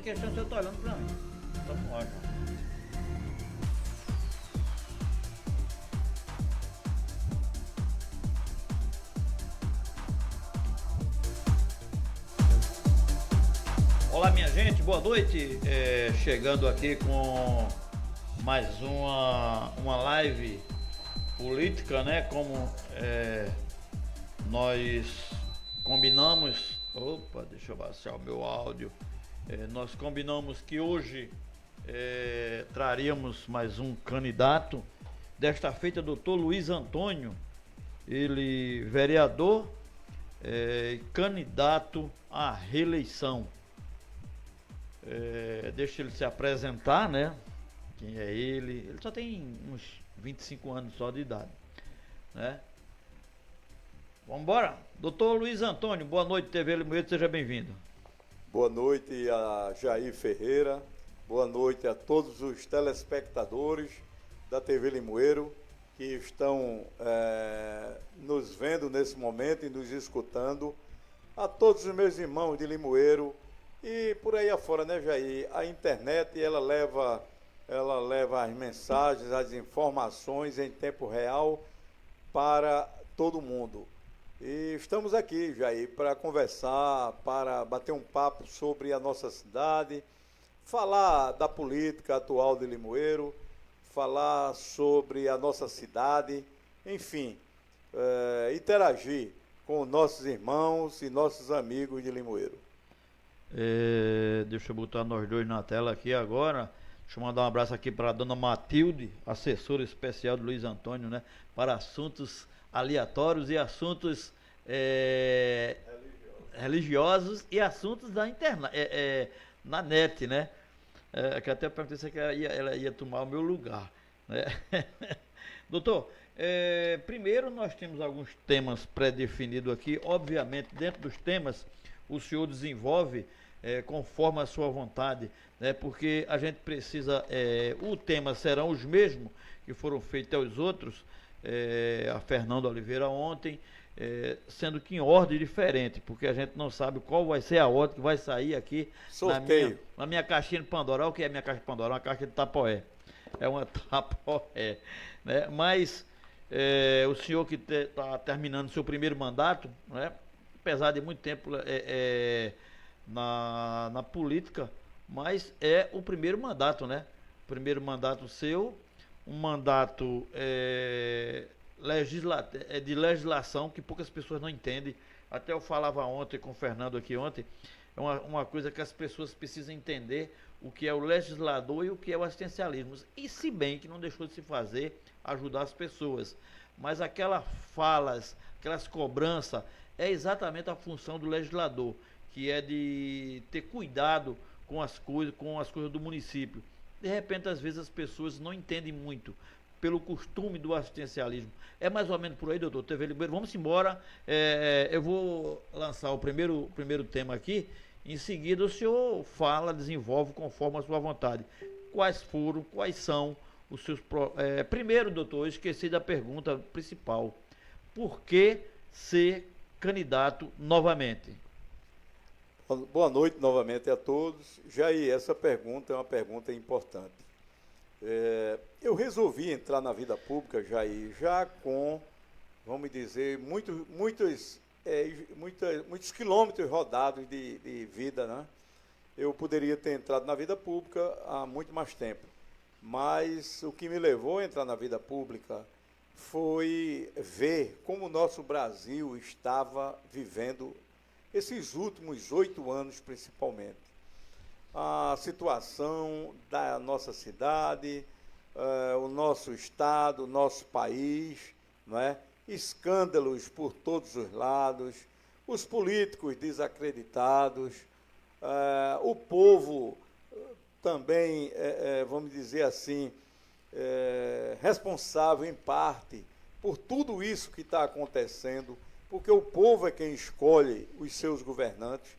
questão se eu tô olhando pra mim. Vamos lá, já. Olá, minha gente, boa noite. Chegando aqui com mais uma live política, né? Como nós combinamos. Opa, deixa eu baixar o meu áudio. Nós combinamos que hoje traríamos mais um candidato. Desta feita, doutor Luiz Antônio, ele vereador, candidato à reeleição. Deixa ele se apresentar, né? Quem é ele? Ele só tem uns 25 anos só de idade, né? Vamos embora? Doutor Luiz Antônio, boa noite, TV Limoeiro, seja bem-vindo. Boa noite a Jair Ferreira, boa noite a todos os telespectadores da TV Limoeiro que estão nos vendo nesse momento e nos escutando, a todos os meus irmãos de Limoeiro e por aí afora, né, Jair? A internet, ela leva as mensagens, as informações em tempo real para todo mundo. E estamos aqui, Jair, para conversar, para bater um papo sobre a nossa cidade, falar da política atual de Limoeiro, falar sobre a nossa cidade, enfim, interagir com nossos irmãos e nossos amigos de Limoeiro. Deixa eu botar nós dois na tela aqui agora. Deixa eu mandar um abraço aqui para a dona Matilde, assessora especial do Luiz Antônio, né? Para assuntos aleatórios e assuntos religiosos e assuntos da internet, na net, né? Que até perguntei se ela ia tomar o meu lugar, né? Doutor, primeiro nós temos alguns temas pré-definidos aqui. Obviamente, dentro dos temas, o senhor desenvolve conforme a sua vontade, né? Porque a gente precisa, o tema serão os mesmos que foram feitos aos outros, a Fernanda Oliveira ontem, sendo que em ordem diferente, porque a gente não sabe qual vai ser a ordem que vai sair aqui na minha caixinha de Pandora. O que é minha caixa de Pandora? Uma caixa de Tapoé. É uma Tapoé, né? Mas o senhor que está terminando seu primeiro mandato, né? Apesar de muito tempo na política, mas é o primeiro mandato, né? Primeiro mandato seu, um mandato de legislação que poucas pessoas não entendem. Até eu falava ontem com o Fernando aqui ontem, é uma coisa que as pessoas precisam entender o que é o legislador e o que é o assistencialismo. E se bem que não deixou de se fazer, ajudar as pessoas. Mas aquelas falas, aquelas cobranças, é exatamente a função do legislador, que é de ter cuidado com as coisas do município. De repente, às vezes, as pessoas não entendem muito pelo costume do assistencialismo. É mais ou menos por aí, doutor TV Limoeiro. Vamos embora. Eu vou lançar o primeiro tema aqui. Em seguida, o senhor fala, desenvolve conforme a sua vontade. Quais são os seus... primeiro, doutor, eu esqueci da pergunta principal. Por que ser candidato novamente? Boa noite novamente a todos. Jair, essa pergunta é uma pergunta importante. Eu resolvi entrar na vida pública, Jair, já com, vamos dizer, muitos quilômetros rodados de vida, né? Eu poderia ter entrado na vida pública há muito mais tempo, mas o que me levou a entrar na vida pública foi ver como o nosso Brasil estava vivendo esses últimos 8 anos, principalmente. A situação da nossa cidade, o nosso estado, o nosso país, não é? Escândalos por todos os lados, os políticos desacreditados, o povo também, vamos dizer assim, responsável em parte por tudo isso que está acontecendo, porque o povo é quem escolhe os seus governantes.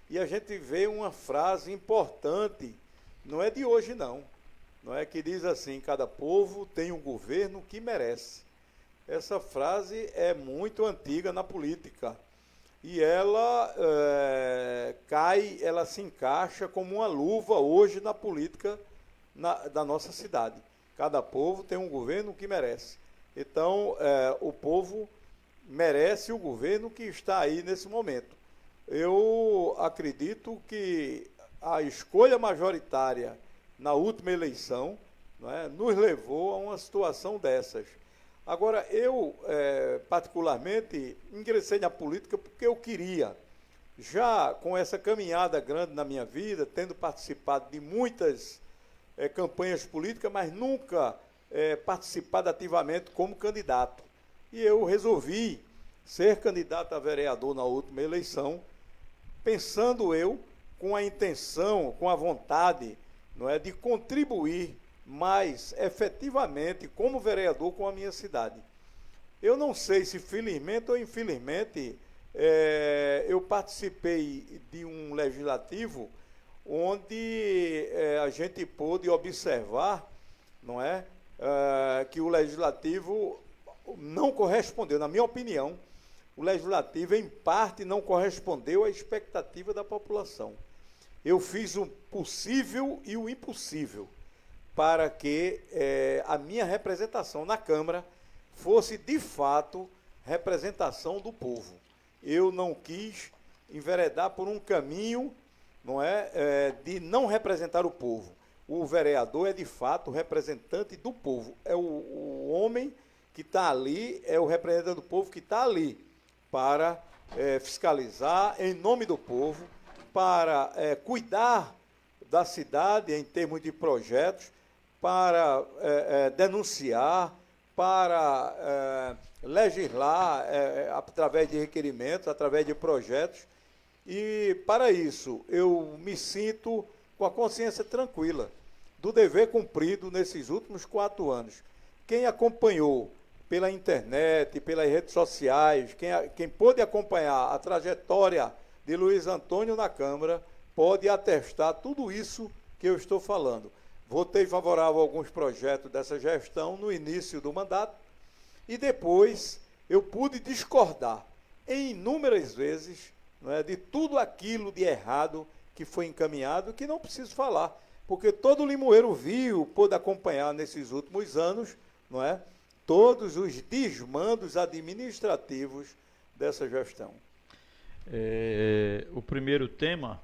E a gente vê uma frase importante, não é de hoje não é, que diz assim: cada povo tem um governo que merece. Essa frase é muito antiga na política. e ela cai, ela se encaixa como uma luva hoje na política da nossa cidade. Cada povo tem um governo que merece. Então, o povo merece o governo que está aí nesse momento. Eu acredito que a escolha majoritária na última eleição, não é, nos levou a uma situação dessas. Agora, eu, particularmente, ingressei na política porque eu queria. Já com essa caminhada grande na minha vida, tendo participado de muitas campanhas políticas, mas nunca participado ativamente como candidato. E eu resolvi ser candidato a vereador na última eleição, pensando eu com a intenção, com a vontade, não é, de contribuir mais efetivamente como vereador com a minha cidade. Eu não sei se felizmente ou infelizmente eu participei de um legislativo onde a gente pôde observar, não é, que o legislativo não correspondeu, na minha opinião, o legislativo em parte não correspondeu à expectativa da população. Eu fiz o possível e o impossível para que a minha representação na Câmara fosse, de fato, representação do povo. Eu não quis enveredar por um caminho, não é, de não representar o povo. O vereador é, de fato, o representante do povo. É o homem que está ali, é o representante do povo que está ali para fiscalizar em nome do povo, para cuidar da cidade em termos de projetos, para denunciar, para legislar através de requerimentos, através de projetos. E, para isso, eu me sinto com a consciência tranquila do dever cumprido nesses últimos 4 anos. Quem acompanhou pela internet, pelas redes sociais, quem pôde acompanhar a trajetória de Luiz Antônio na Câmara, pode atestar tudo isso que eu estou falando. Votei favorável a alguns projetos dessa gestão no início do mandato e depois eu pude discordar em inúmeras vezes, não é, de tudo aquilo de errado que foi encaminhado, que não preciso falar, porque todo limoeiro viu, pôde acompanhar nesses últimos anos, não é, todos os desmandos administrativos dessa gestão. O primeiro tema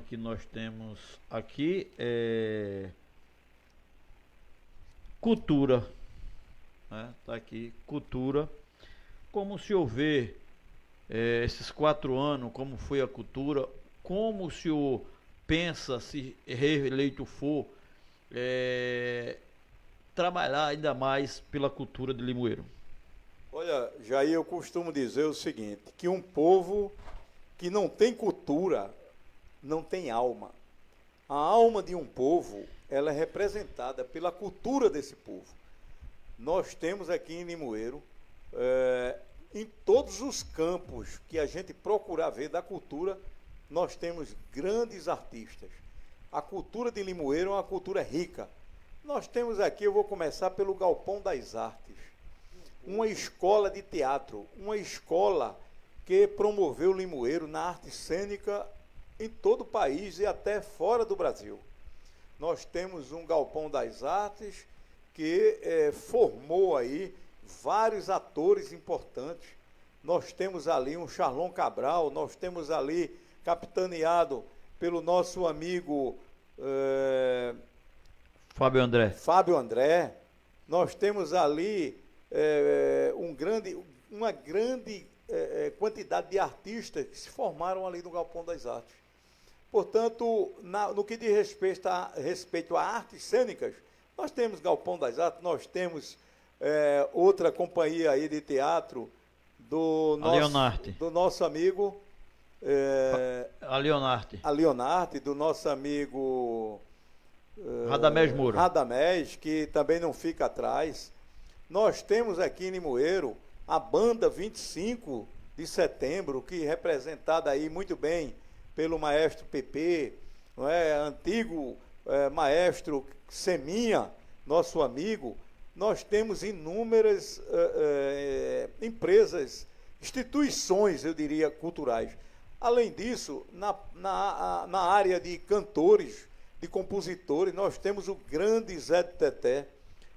que nós temos aqui é cultura. Está aqui, cultura. Como o senhor vê esses 4 anos, como foi a cultura, como o senhor pensa, se reeleito for, trabalhar ainda mais pela cultura de Limoeiro? Olha, Jair, eu costumo dizer o seguinte, que um povo que não tem cultura não tem alma. A alma de um povo, ela é representada pela cultura desse povo. Nós temos aqui em Limoeiro, em todos os campos que a gente procurar ver da cultura, nós temos grandes artistas. A cultura de Limoeiro é uma cultura rica. Nós temos aqui, eu vou começar pelo Galpão das Artes, uma escola de teatro, uma escola que promoveu Limoeiro na arte cênica em todo o país e até fora do Brasil. Nós temos um Galpão das Artes que formou aí vários atores importantes. Nós temos ali um Charlon Cabral, nós temos ali, capitaneado pelo nosso amigo Fábio André. Nós temos ali uma grande quantidade de artistas que se formaram ali no Galpão das Artes. Portanto, no que diz respeito a artes cênicas, nós temos Galpão das Artes, nós temos outra companhia aí de teatro do nosso amigo a Leonarte, do nosso amigo Radamés Moura. Radamés, que também não fica atrás. Nós temos aqui em Limoeiro a banda 25 de setembro, que é representada aí muito bem pelo maestro Pepe, não é? Antigo maestro Seminha, nosso amigo. Nós temos inúmeras empresas instituições, eu diria, culturais. Além disso, na área de cantores, de compositores, nós temos o grande Zé de Teté,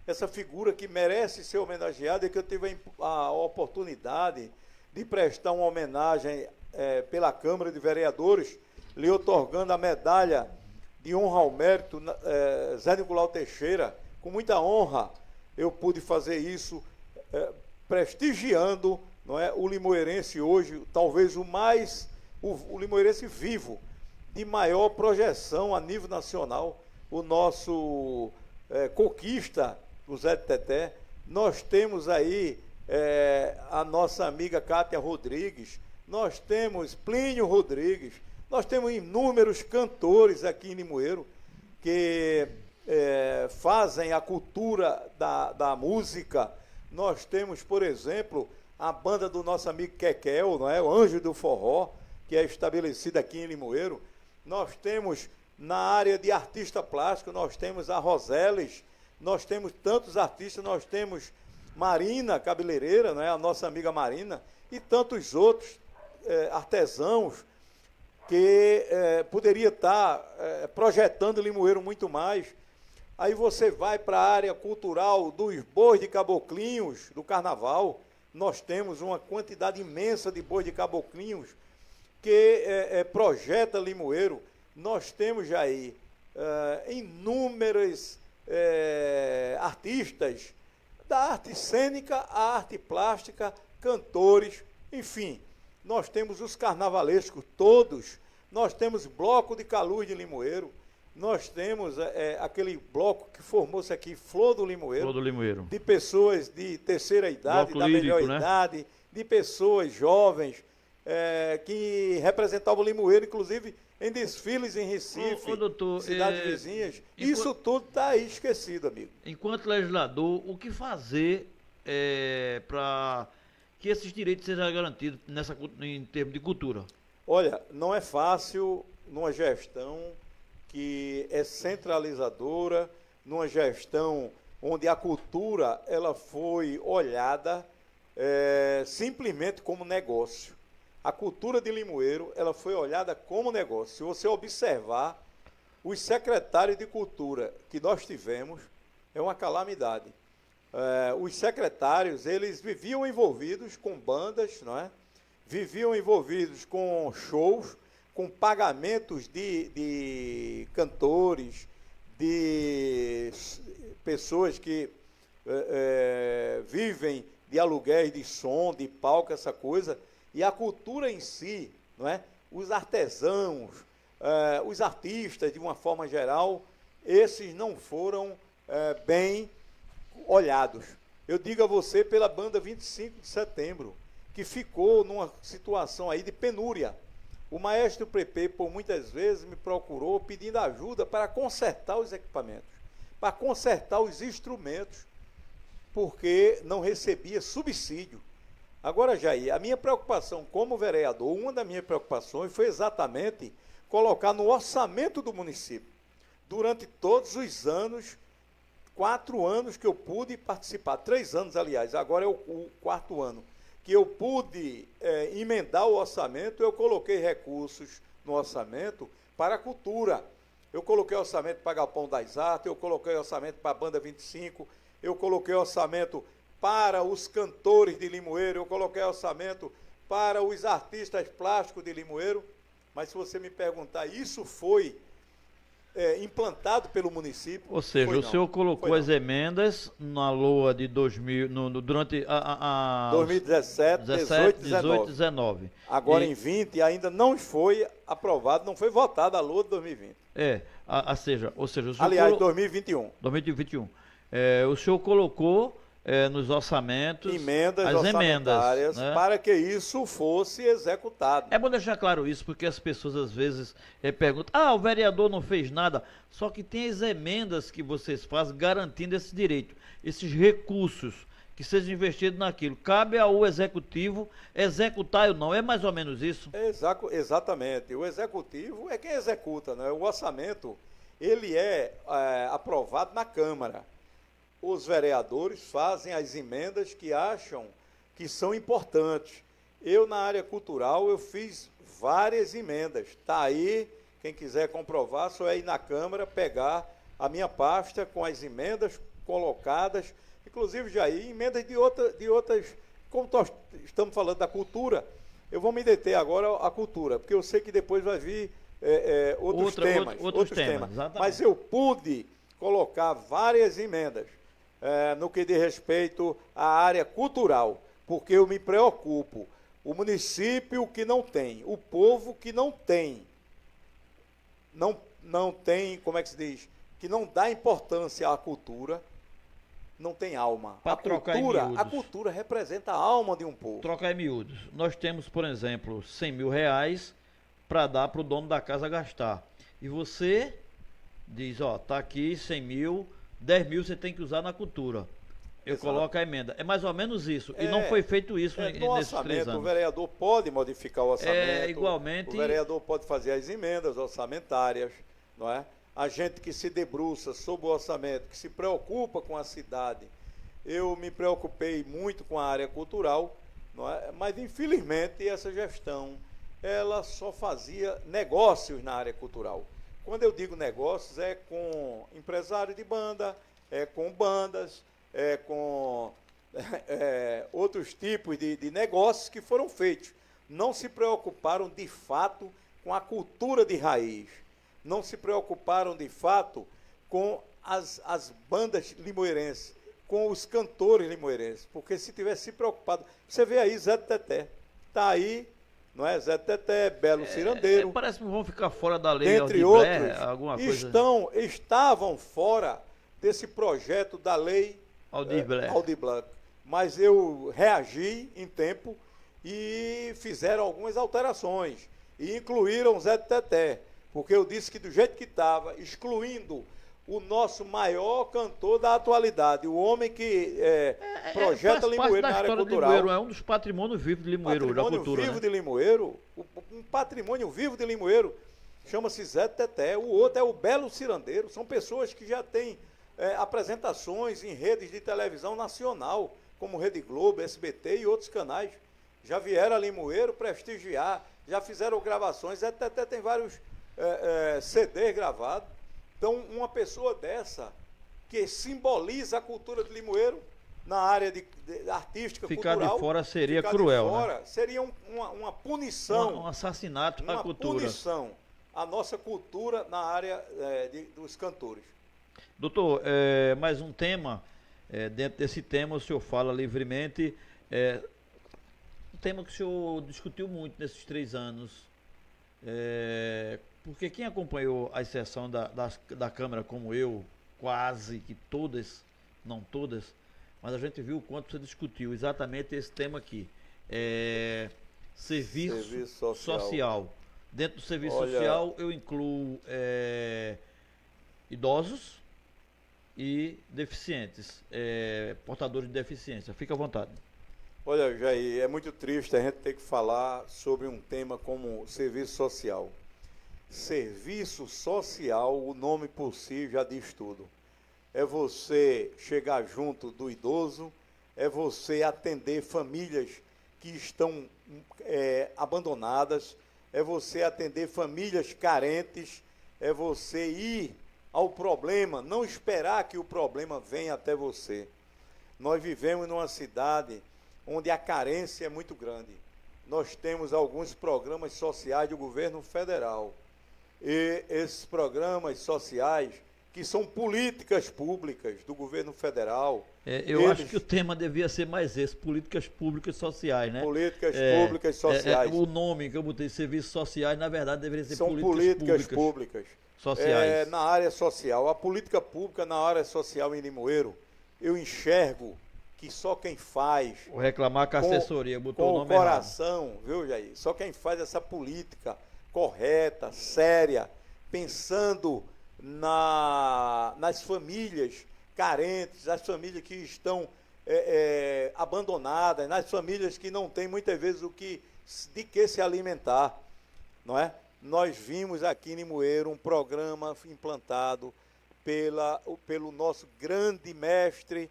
essa figura que merece ser homenageada e que eu tive a oportunidade de prestar uma homenagem pela Câmara de Vereadores, lhe otorgando a medalha de honra ao mérito, Zé Nicolau Teixeira. Com muita honra eu pude fazer isso, prestigiando, não é, o limoeirense hoje, talvez o limoeirense vivo, de maior projeção a nível nacional, o nosso coquista, o Zé de Teté. Nós temos aí a nossa amiga Cátia Rodrigues, nós temos Plínio Rodrigues, nós temos inúmeros cantores aqui em Limoeiro que fazem a cultura da música. Nós temos, por exemplo, a banda do nosso amigo Kekel, não é? O Anjo do Forró, que é estabelecida aqui em Limoeiro. Nós temos, na área de artista plástico, nós temos a Roseles, nós temos tantos artistas, nós temos Marina Cabeleireira, não é? A nossa amiga Marina, e tantos outros artesãos que poderia estar projetando Limoeiro muito mais. Aí você vai para a área cultural dos bois de caboclinhos, do carnaval. Nós temos uma quantidade imensa de bois de caboclinhos que projeta Limoeiro. Nós temos já aí inúmeros artistas, da arte cênica à arte plástica, cantores, enfim. Nós temos os carnavalescos todos, nós temos bloco de Caluz de Limoeiro, nós temos aquele bloco que formou-se aqui, Flor do Limoeiro, de pessoas de terceira idade, bloco da lírico, melhor idade, de pessoas jovens, que representavam o Limoeiro, inclusive em desfiles em Recife, doutor, cidades vizinhas. Isso tudo está aí esquecido, amigo. Enquanto legislador, o que fazer para que esses direitos sejam garantidos em termos de cultura? Olha, não é fácil numa gestão que é centralizadora, numa gestão onde a cultura ela foi olhada simplesmente como negócio. A cultura de Limoeiro ela foi olhada como negócio. Se você observar, os secretários de cultura que nós tivemos, é uma calamidade. Os secretários, eles viviam envolvidos com bandas, não é? Viviam envolvidos com shows, com pagamentos de cantores, de pessoas que vivem de aluguéis de som, de palco, essa coisa. E a cultura em si, não é? Os artesãos, os artistas, de uma forma geral, esses não foram bem olhados. Eu digo a você pela banda 25 de setembro, que ficou numa situação aí de penúria. O maestro Prepê, por muitas vezes, me procurou pedindo ajuda para consertar os equipamentos, para consertar os instrumentos, porque não recebia subsídio. Agora, Jair, a minha preocupação como vereador, uma das minhas preocupações foi exatamente colocar no orçamento do município. Durante todos os anos, 4 anos que eu pude participar, 3 anos, aliás, agora é o 4º ano, que eu pude emendar o orçamento, eu coloquei recursos no orçamento para a cultura. Eu coloquei orçamento para Galpão das Artes, eu coloquei orçamento para a Banda 25, eu coloquei orçamento para os cantores de Limoeiro, eu coloquei orçamento para os artistas plásticos de Limoeiro, mas se você me perguntar, isso foi implantado pelo município? Ou seja, o senhor colocou as emendas na LOA de 2000, durante 2017, 18 e 19. Agora em 20 ainda não foi aprovado, não foi votada a LOA de 2020. Ou seja, o senhor aliás, 2021. 2021. O senhor colocou nos orçamentos as emendas, né? Para que isso fosse executado. É bom deixar claro isso, porque as pessoas às vezes perguntam, o vereador não fez nada, só que tem as emendas que vocês fazem garantindo esse direito, esses recursos que sejam investidos naquilo. Cabe ao executivo executar ou não, é mais ou menos isso? Exatamente, o executivo é quem executa, né? O orçamento, ele é aprovado na Câmara. Os vereadores fazem as emendas que acham que são importantes. Eu, na área cultural, eu fiz várias emendas. Está aí, quem quiser comprovar, só é ir na Câmara pegar a minha pasta com as emendas colocadas, inclusive, Jair, emendas de outras, como nós estamos falando da cultura, eu vou me deter agora à cultura, porque eu sei que depois vai vir outros temas. Mas eu pude colocar várias emendas no que diz respeito à área cultural, porque eu me preocupo. O município que não tem, o povo que não tem, não tem, como é que se diz, que não dá importância à cultura, não tem alma. A cultura representa a alma de um povo. Trocar em miúdos. Nós temos, por exemplo, 100 mil reais para dar para o dono da casa gastar. E você diz, ó, tá aqui 100 mil, 10 mil você tem que usar na cultura. Eu Exato. Coloco a emenda. É mais ou menos isso. E não foi feito isso no nesses orçamento, 3 anos. O vereador pode modificar o orçamento. Igualmente. O vereador pode fazer as emendas orçamentárias, não é? A gente que se debruça sobre o orçamento, que se preocupa com a cidade. Eu me preocupei muito com a área cultural, não é? Mas infelizmente essa gestão, ela só fazia negócios na área cultural. Quando eu digo negócios, é com empresário de banda, é com bandas, é com outros tipos de negócios que foram feitos. Não se preocuparam de fato com a cultura de raiz. Não se preocuparam de fato com as bandas limoeirenses, com os cantores limoeirenses, porque se tivesse se preocupado, você vê aí Zé de Teté, está aí, não é? Zé de Teté, Belo Cirandeiro. Parece que vão ficar fora da lei, dentre outros, alguma coisa. Estavam fora desse projeto da lei Aldir Blanc. Mas eu reagi em tempo e fizeram algumas alterações, e incluíram Zé de Teté, porque eu disse que do jeito que estava, excluindo o nosso maior cantor da atualidade, o homem que projeta Limoeiro na área cultural. Limoeiro, é um dos patrimônios vivos de Limoeiro, da cultura. Vivo de Limoeiro, um patrimônio vivo de Limoeiro, chama-se Zé de Teté, o outro é o Belo Cirandeiro, são pessoas que já têm apresentações em redes de televisão nacional, como Rede Globo, SBT e outros canais. Já vieram a Limoeiro prestigiar, já fizeram gravações, Zé de Teté tem vários CDs gravados. Então, uma pessoa dessa, que simboliza a cultura de Limoeiro, na área artística, ficar cultural... Ficar de fora seria cruel, né? Seria uma punição. Um assassinato à cultura. Uma punição à nossa cultura na área dos cantores. Doutor, mais um tema, dentro desse tema o senhor fala livremente, um tema que o senhor discutiu muito nesses 3 anos, porque quem acompanhou a sessão da Câmara como eu, quase que todas, não todas, mas a gente viu o quanto você discutiu exatamente esse tema aqui, serviço social. Dentro do serviço social eu incluo idosos e deficientes, portadores de deficiência. Fica à vontade. Olha, Jair, é muito triste a gente ter que falar sobre um tema como serviço social. Serviço social, o nome por si já diz tudo. É você chegar junto do idoso, é você atender famílias que estão abandonadas, é você atender famílias carentes, é você ir ao problema, não esperar que o problema venha até você. Nós vivemos numa cidade onde a carência é muito grande. Nós temos alguns programas sociais do governo federal. E esses programas sociais, que são políticas públicas do governo federal... acho que o tema devia ser mais esse, políticas públicas sociais, né? Políticas públicas sociais. O nome que eu botei, serviços sociais, na verdade deveria ser são políticas públicas sociais. Na área social. A política pública na área social em Limoeiro, eu enxergo que só quem faz... Vou reclamar com a assessoria, botou o nome errado. Com o coração, viu, Jair? Só quem faz essa política correta, séria, pensando nas famílias carentes, nas famílias que estão abandonadas, nas famílias que não têm muitas vezes de que se alimentar, não é? Nós vimos aqui em Limoeiro um programa implantado pelo nosso grande mestre,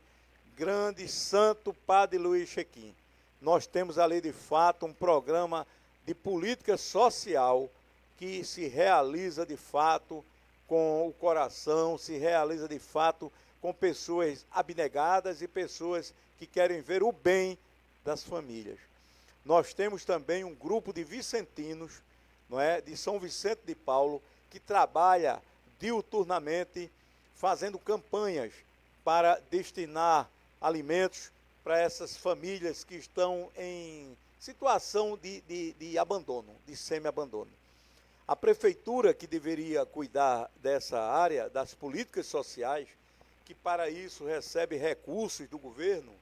grande santo Padre Luiz Chequim. nós temos ali, de fato, um programa de política social que se realiza, de fato, com o coração, se realiza, de fato, com pessoas abnegadas e pessoas que querem ver o bem das famílias. Nós temos também um grupo de vicentinos, não é, de São Vicente de Paulo, que trabalha diuturnamente fazendo campanhas para destinar alimentos para essas famílias que estão em situação de abandono, de semi-abandono. A prefeitura, que deveria cuidar dessa área, das políticas sociais, que para isso recebe recursos do governo,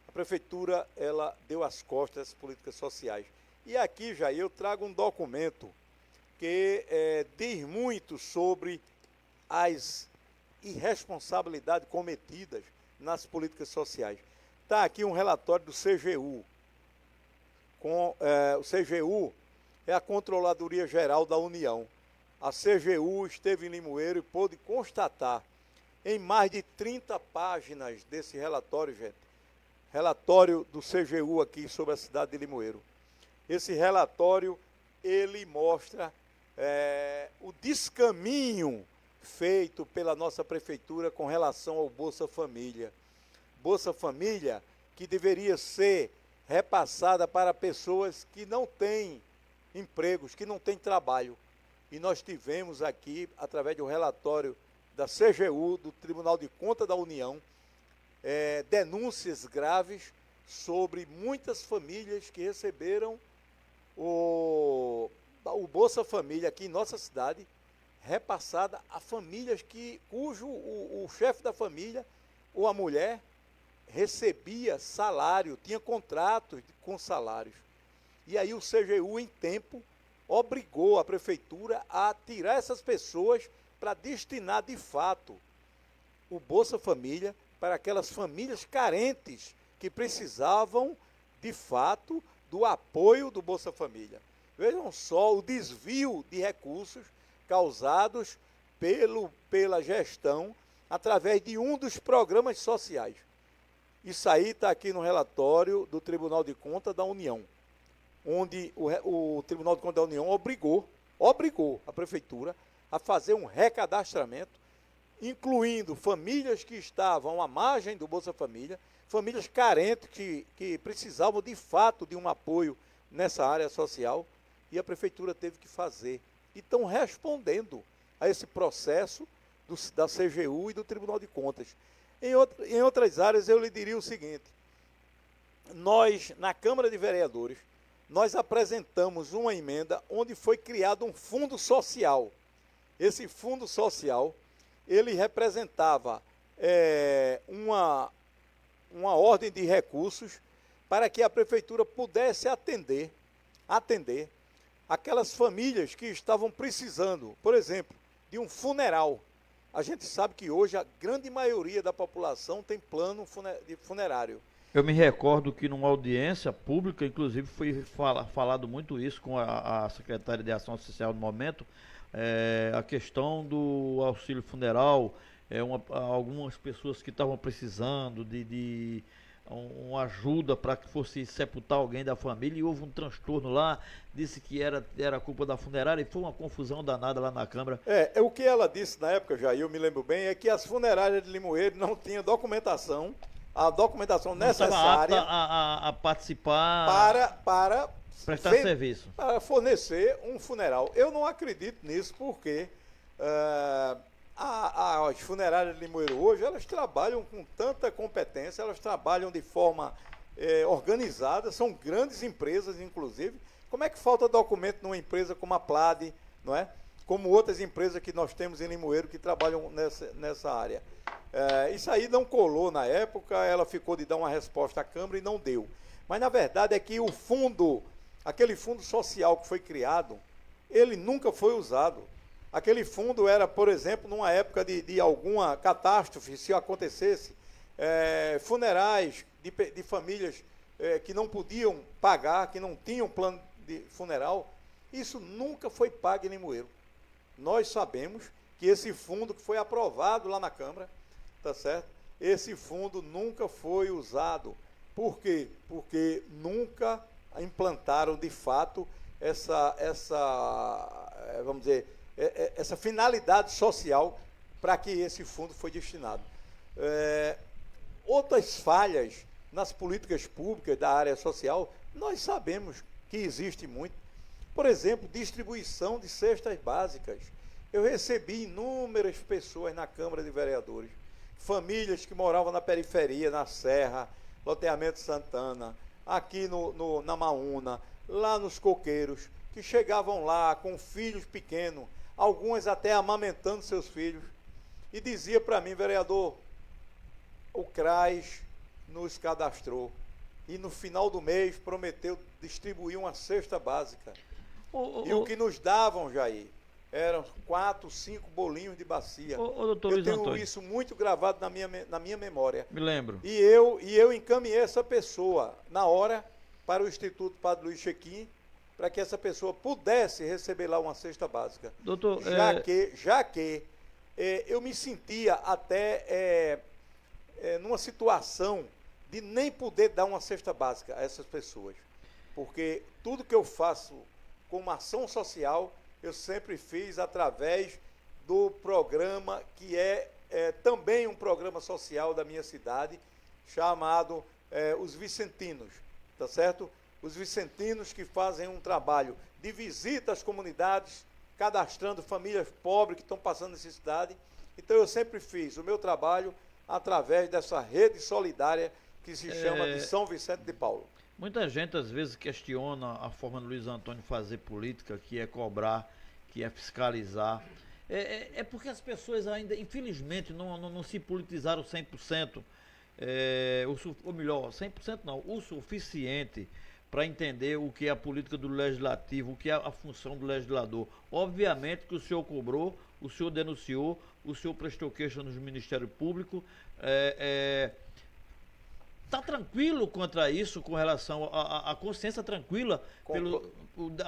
a prefeitura, ela deu as costas às políticas sociais. E aqui, Jair, eu trago um documento que diz muito sobre as irresponsabilidades cometidas nas políticas sociais. Está aqui um relatório do CGU. O CGU é a Controladoria Geral da União. A CGU esteve em Limoeiro e pôde constatar, em mais de 30 páginas desse relatório, gente, relatório do CGU aqui sobre a cidade de Limoeiro. Esse relatório, ele mostra o descaminho feito pela nossa prefeitura com relação ao Bolsa Família. Bolsa Família que deveria ser repassada para pessoas que não têm empregos, que não têm trabalho. E nós tivemos aqui, através de um relatório da CGU, do Tribunal de Contas da União, denúncias graves sobre muitas famílias que receberam o Bolsa Família aqui em nossa cidade, repassada a famílias cujo o chefe da família ou a mulher recebia salário, tinha contratos com salários. E aí o CGU, em tempo, obrigou a prefeitura a tirar essas pessoas para destinar, de fato, o Bolsa Família para aquelas famílias carentes que precisavam, de fato, do apoio do Bolsa Família. Vejam só o desvio de recursos causados pela gestão através de um dos programas sociais. Isso aí está aqui no relatório do Tribunal de Contas da União, onde o Tribunal de Contas da União obrigou a prefeitura a fazer um recadastramento, incluindo famílias que estavam à margem do Bolsa Família, famílias carentes que precisavam de fato de um apoio nessa área social, e a prefeitura teve que fazer. E estão respondendo a esse processo da CGU e do Tribunal de Contas. Em outras áreas, eu lhe diria o seguinte: nós, na Câmara de Vereadores, nós apresentamos uma emenda onde foi criado um fundo social. Esse fundo social, ele representava uma ordem de recursos para que a prefeitura pudesse atender aquelas famílias que estavam precisando, por exemplo, de um funeral. A gente sabe que hoje a grande maioria da população tem plano funerário. Eu me recordo que numa audiência pública, inclusive, foi falado muito isso com a secretária de Ação Social no momento, a questão do auxílio funeral, algumas pessoas que estavam precisando de uma ajuda para que fosse sepultar alguém da família, e houve um transtorno lá, disse que era culpa da funerária, e foi uma confusão danada lá na Câmara. O que ela disse na época, Jair, eu me lembro bem, é que as funerárias de Limoeiro não tinham documentação, a documentação necessária a participar para prestar serviço, para fornecer um funeral. Eu não acredito nisso, porque as funerárias de Limoeiro hoje, elas trabalham com tanta competência, elas trabalham de forma organizada, são grandes empresas, inclusive. Como é que falta documento numa empresa como a Plade, não é? Como outras empresas que nós temos em Limoeiro que trabalham nessa área. Isso aí não colou na época, ela ficou de dar uma resposta à Câmara e não deu. Mas, na verdade, é que aquele fundo social que foi criado, ele nunca foi usado. Aquele fundo era, por exemplo, numa época de alguma catástrofe, se acontecesse, funerais de famílias que não podiam pagar, que não tinham plano de funeral, isso nunca foi pago em Limoeiro. Nós sabemos que esse fundo que foi aprovado lá na Câmara, tá certo? Esse fundo nunca foi usado Por quê? Porque nunca implantaram de fato vamos dizer, essa finalidade social para que esse fundo foi destinado. Outras falhas nas políticas públicas da área social, nós sabemos que existe muito. Por exemplo, distribuição de cestas básicas. Eu recebi inúmeras pessoas na Câmara de Vereadores, famílias que moravam na periferia, na Serra, Loteamento Santana, aqui na Maúna, lá nos Coqueiros, que chegavam lá com filhos pequenos, algumas até amamentando seus filhos, e dizia para mim: vereador, o CRAS nos cadastrou e no final do mês prometeu distribuir uma cesta básica. O que nos davam, Jair, eram 4, 5 bolinhos de bacia. Doutor eu Luiz tenho Antônio, isso muito gravado na minha memória. me lembro. E eu encaminhei essa pessoa na hora para o Instituto Padre Luiz Chequim, para que essa pessoa pudesse receber lá uma cesta básica. Doutor, já que eu me sentia até numa situação de nem poder dar uma cesta básica a essas pessoas. Porque tudo que eu faço como ação social, eu sempre fiz através do programa que é também um programa social da minha cidade, chamado Os Vicentinos, tá certo? Os vicentinos que fazem um trabalho de visita às comunidades, cadastrando famílias pobres que estão passando necessidade. Então eu sempre fiz o meu trabalho através dessa rede solidária que se chama de São Vicente de Paulo. Muita gente às vezes questiona a forma do Luiz Antônio fazer política, que é cobrar, que é fiscalizar. Porque as pessoas ainda, infelizmente, não se politizaram 100%, ou melhor, 100% não, o suficiente para entender o que é a política do legislativo, o que é a função do legislador. Obviamente que o senhor cobrou, o senhor denunciou, o senhor prestou queixa no Ministério Público. Está tranquilo contra isso, com relação à consciência tranquila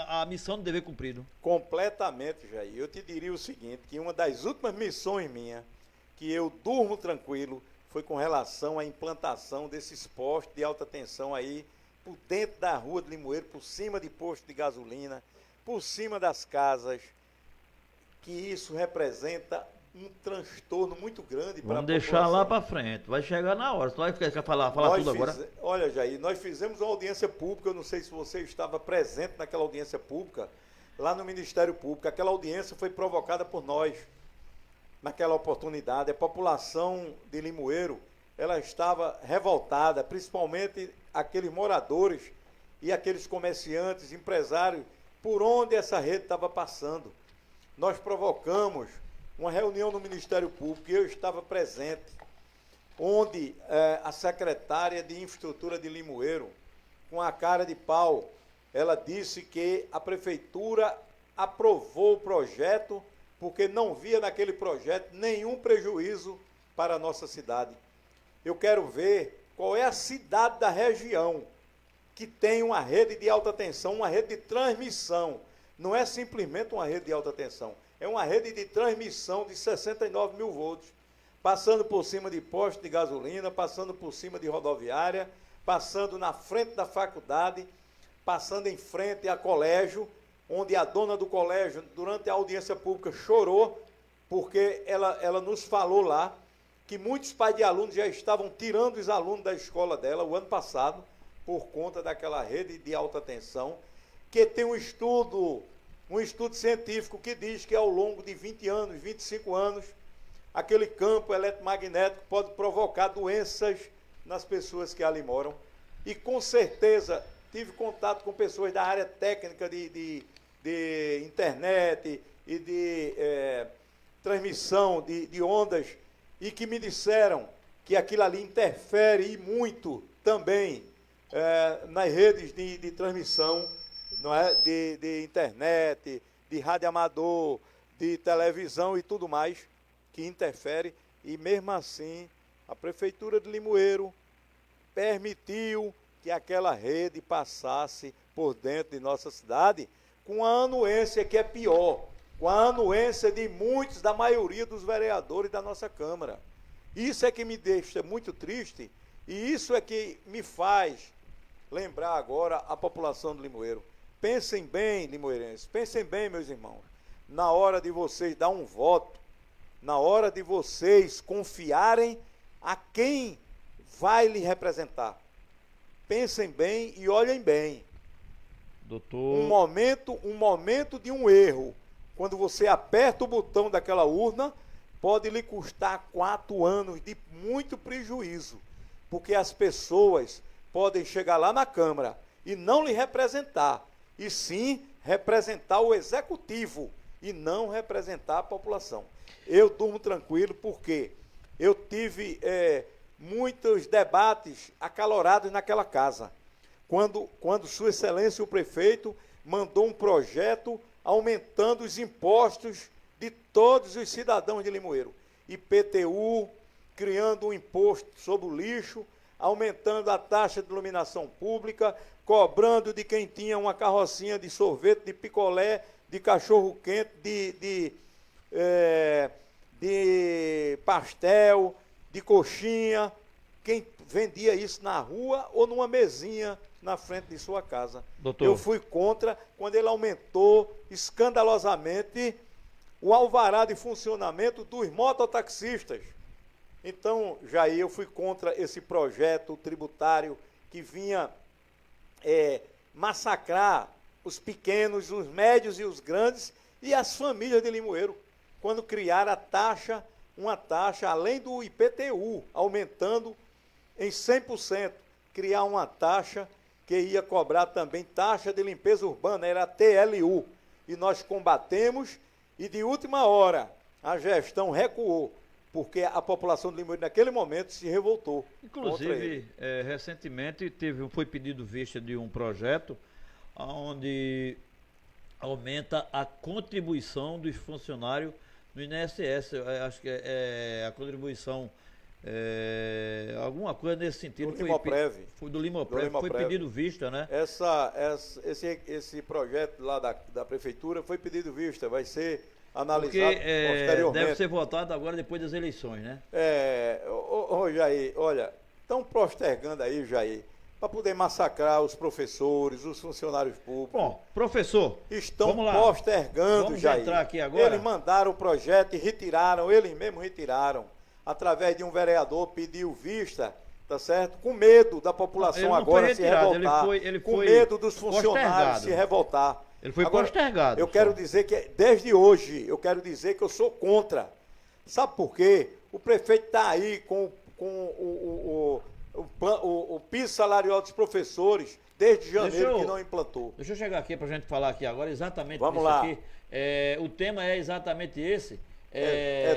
a missão do dever cumprido? Completamente, Jair. Eu te diria o seguinte, que uma das últimas missões minha, que eu durmo tranquilo, foi com relação à implantação desses postos de alta tensão aí, por dentro da rua de Limoeiro, por cima de postos de gasolina, por cima das casas, que isso representa um transtorno muito grande para a população. Vamos deixar lá para frente, vai chegar na hora. Você vai quer falar tudo agora? Olha, Jair, nós fizemos uma audiência pública, eu não sei se você estava presente naquela audiência pública, lá no Ministério Público. Aquela audiência foi provocada por nós, naquela oportunidade. A população de Limoeiro, ela estava revoltada, principalmente aqueles moradores e aqueles comerciantes, empresários, por onde essa rede estava passando. Nós provocamos uma reunião no Ministério Público, e eu estava presente, onde a secretária de Infraestrutura de Limoeiro, com a cara de pau, ela disse que a prefeitura aprovou o projeto porque não via naquele projeto nenhum prejuízo para a nossa cidade. Eu quero ver qual é a cidade da região que tem uma rede de alta tensão, uma rede de transmissão. Não é simplesmente uma rede de alta tensão, é uma rede de transmissão de 69 mil volts, passando por cima de postos de gasolina, passando por cima de rodoviária, passando na frente da faculdade, passando em frente a colégio, onde a dona do colégio, durante a audiência pública, chorou, porque ela nos falou lá que muitos pais de alunos já estavam tirando os alunos da escola dela o ano passado, por conta daquela rede de alta tensão, que tem um estudo científico que diz que ao longo de 20 anos, 25 anos, aquele campo eletromagnético pode provocar doenças nas pessoas que ali moram. E com certeza tive contato com pessoas da área técnica de internet e de transmissão de ondas, e que me disseram que aquilo ali interfere e muito também nas redes de transmissão, não é? de internet, de rádio amador, de televisão e tudo mais, que interfere. E mesmo assim, a Prefeitura de Limoeiro permitiu que aquela rede passasse por dentro de nossa cidade, com a anuência que é pior, com a anuência de muitos, da maioria dos vereadores da nossa Câmara. Isso é que me deixa muito triste, E isso é que me faz lembrar agora a população do Limoeiro. Pensem bem, limoeirenses, pensem bem, meus irmãos, na hora de vocês dar um voto, na hora de vocês confiarem a quem vai lhe representar. Pensem bem e olhem bem. Doutor... Um momento de um erro, quando você aperta o botão daquela urna, pode lhe custar 4 anos de muito prejuízo, porque as pessoas podem chegar lá na Câmara e não lhe representar, e sim representar o executivo e não representar a população. Eu durmo tranquilo porque eu tive muitos debates acalorados naquela casa. Quando Sua Excelência o prefeito mandou um projeto aumentando os impostos de todos os cidadãos de Limoeiro. IPTU, criando um imposto sobre o lixo, aumentando a taxa de iluminação pública, cobrando de quem tinha uma carrocinha de sorvete, de picolé, de cachorro-quente, de pastel, de coxinha, quem vendia isso na rua ou numa mesinha na frente de sua casa. Doutor. Eu fui contra quando ele aumentou escandalosamente o alvará de funcionamento dos mototaxistas. Então, Jair, eu fui contra esse projeto tributário que vinha massacrar os pequenos, os médios e os grandes e as famílias de Limoeiro, quando criaram uma taxa, além do IPTU, aumentando em 100%, criar uma taxa que ia cobrar também taxa de limpeza urbana, era a TLU. E nós combatemos e, de última hora, a gestão recuou, porque a população de Limoeiro, naquele momento, se revoltou. Inclusive, recentemente foi pedido vista de um projeto onde aumenta a contribuição dos funcionários no INSS. Acho que a contribuição, alguma coisa nesse sentido. Do Limoprev. Foi do Limoprev, foi pedido vista, né? Esse projeto lá da prefeitura foi pedido vista, vai ser analisado posteriormente. Deve ser votado agora depois das eleições, né? Jair, olha, estão postergando aí, Jair, para poder massacrar os professores, os funcionários públicos. Bom, professor, estão postergando, vamos Jair. Entrar aqui agora. Eles mandaram o projeto e retiraram, eles mesmos retiraram, através de um vereador, pediu vista, tá certo? Com medo da população agora se revoltar, com medo dos funcionários se revoltar. Ele foi postergado. Eu quero dizer que, desde hoje, eu sou contra. Sabe por quê? O prefeito está aí com o piso salarial dos professores desde janeiro que não implantou. Deixa eu chegar aqui para a gente falar aqui agora exatamente Vamos isso lá. aqui. O tema é exatamente esse.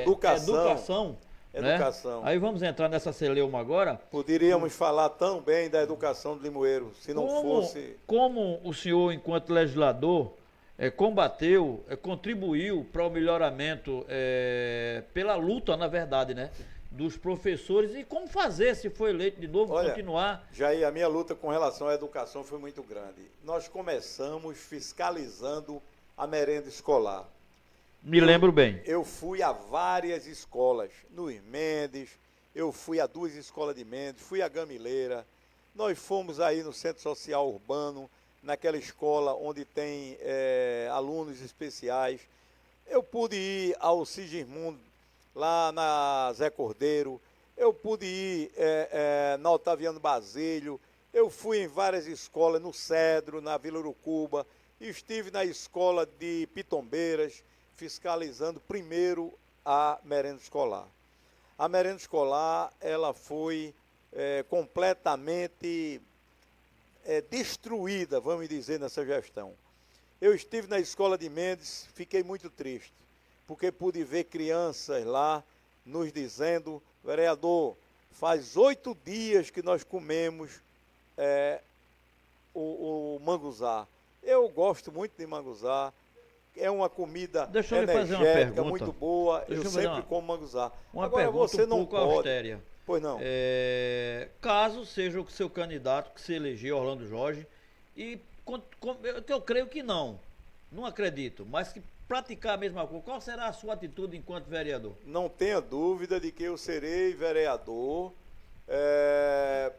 Educação. Né? Aí vamos entrar nessa celeuma agora. Poderíamos falar tão bem da educação de Limoeiro, se não fosse... Como o senhor, enquanto legislador, combateu, contribuiu para o melhoramento, pela luta, na verdade, né, dos professores, e como fazer, se for eleito de novo, continuar... Jair, a minha luta com relação à educação foi muito grande. Nós começamos fiscalizando a merenda escolar. Me lembro bem. Eu fui a várias escolas, no Mendes, eu fui a 2 escolas de Mendes, fui a Gamileira, nós fomos aí no Centro Social Urbano, naquela escola onde tem alunos especiais. Eu pude ir ao Sigismundo, lá na Zé Cordeiro, eu pude ir na Otaviano Basílio, eu fui em várias escolas, no Cedro, na Vila Urucuba, estive na escola de Pitombeiras, fiscalizando primeiro a merenda escolar. A merenda escolar, ela foi completamente destruída, vamos dizer, nessa gestão. Eu estive na escola de Mendes, fiquei muito triste, porque pude ver crianças lá nos dizendo: vereador, faz 8 dias que nós comemos o manguzá. Eu gosto muito de manguzá. É uma comida energética, muito boa. Eu sempre como manguzá. Agora você não pode. Austéria. Pois não. Caso seja o seu candidato que se elegeu, Orlando Jorge, e eu creio que não acredito, mas que praticar a mesma coisa, qual será a sua atitude enquanto vereador? Não tenha dúvida de que eu serei vereador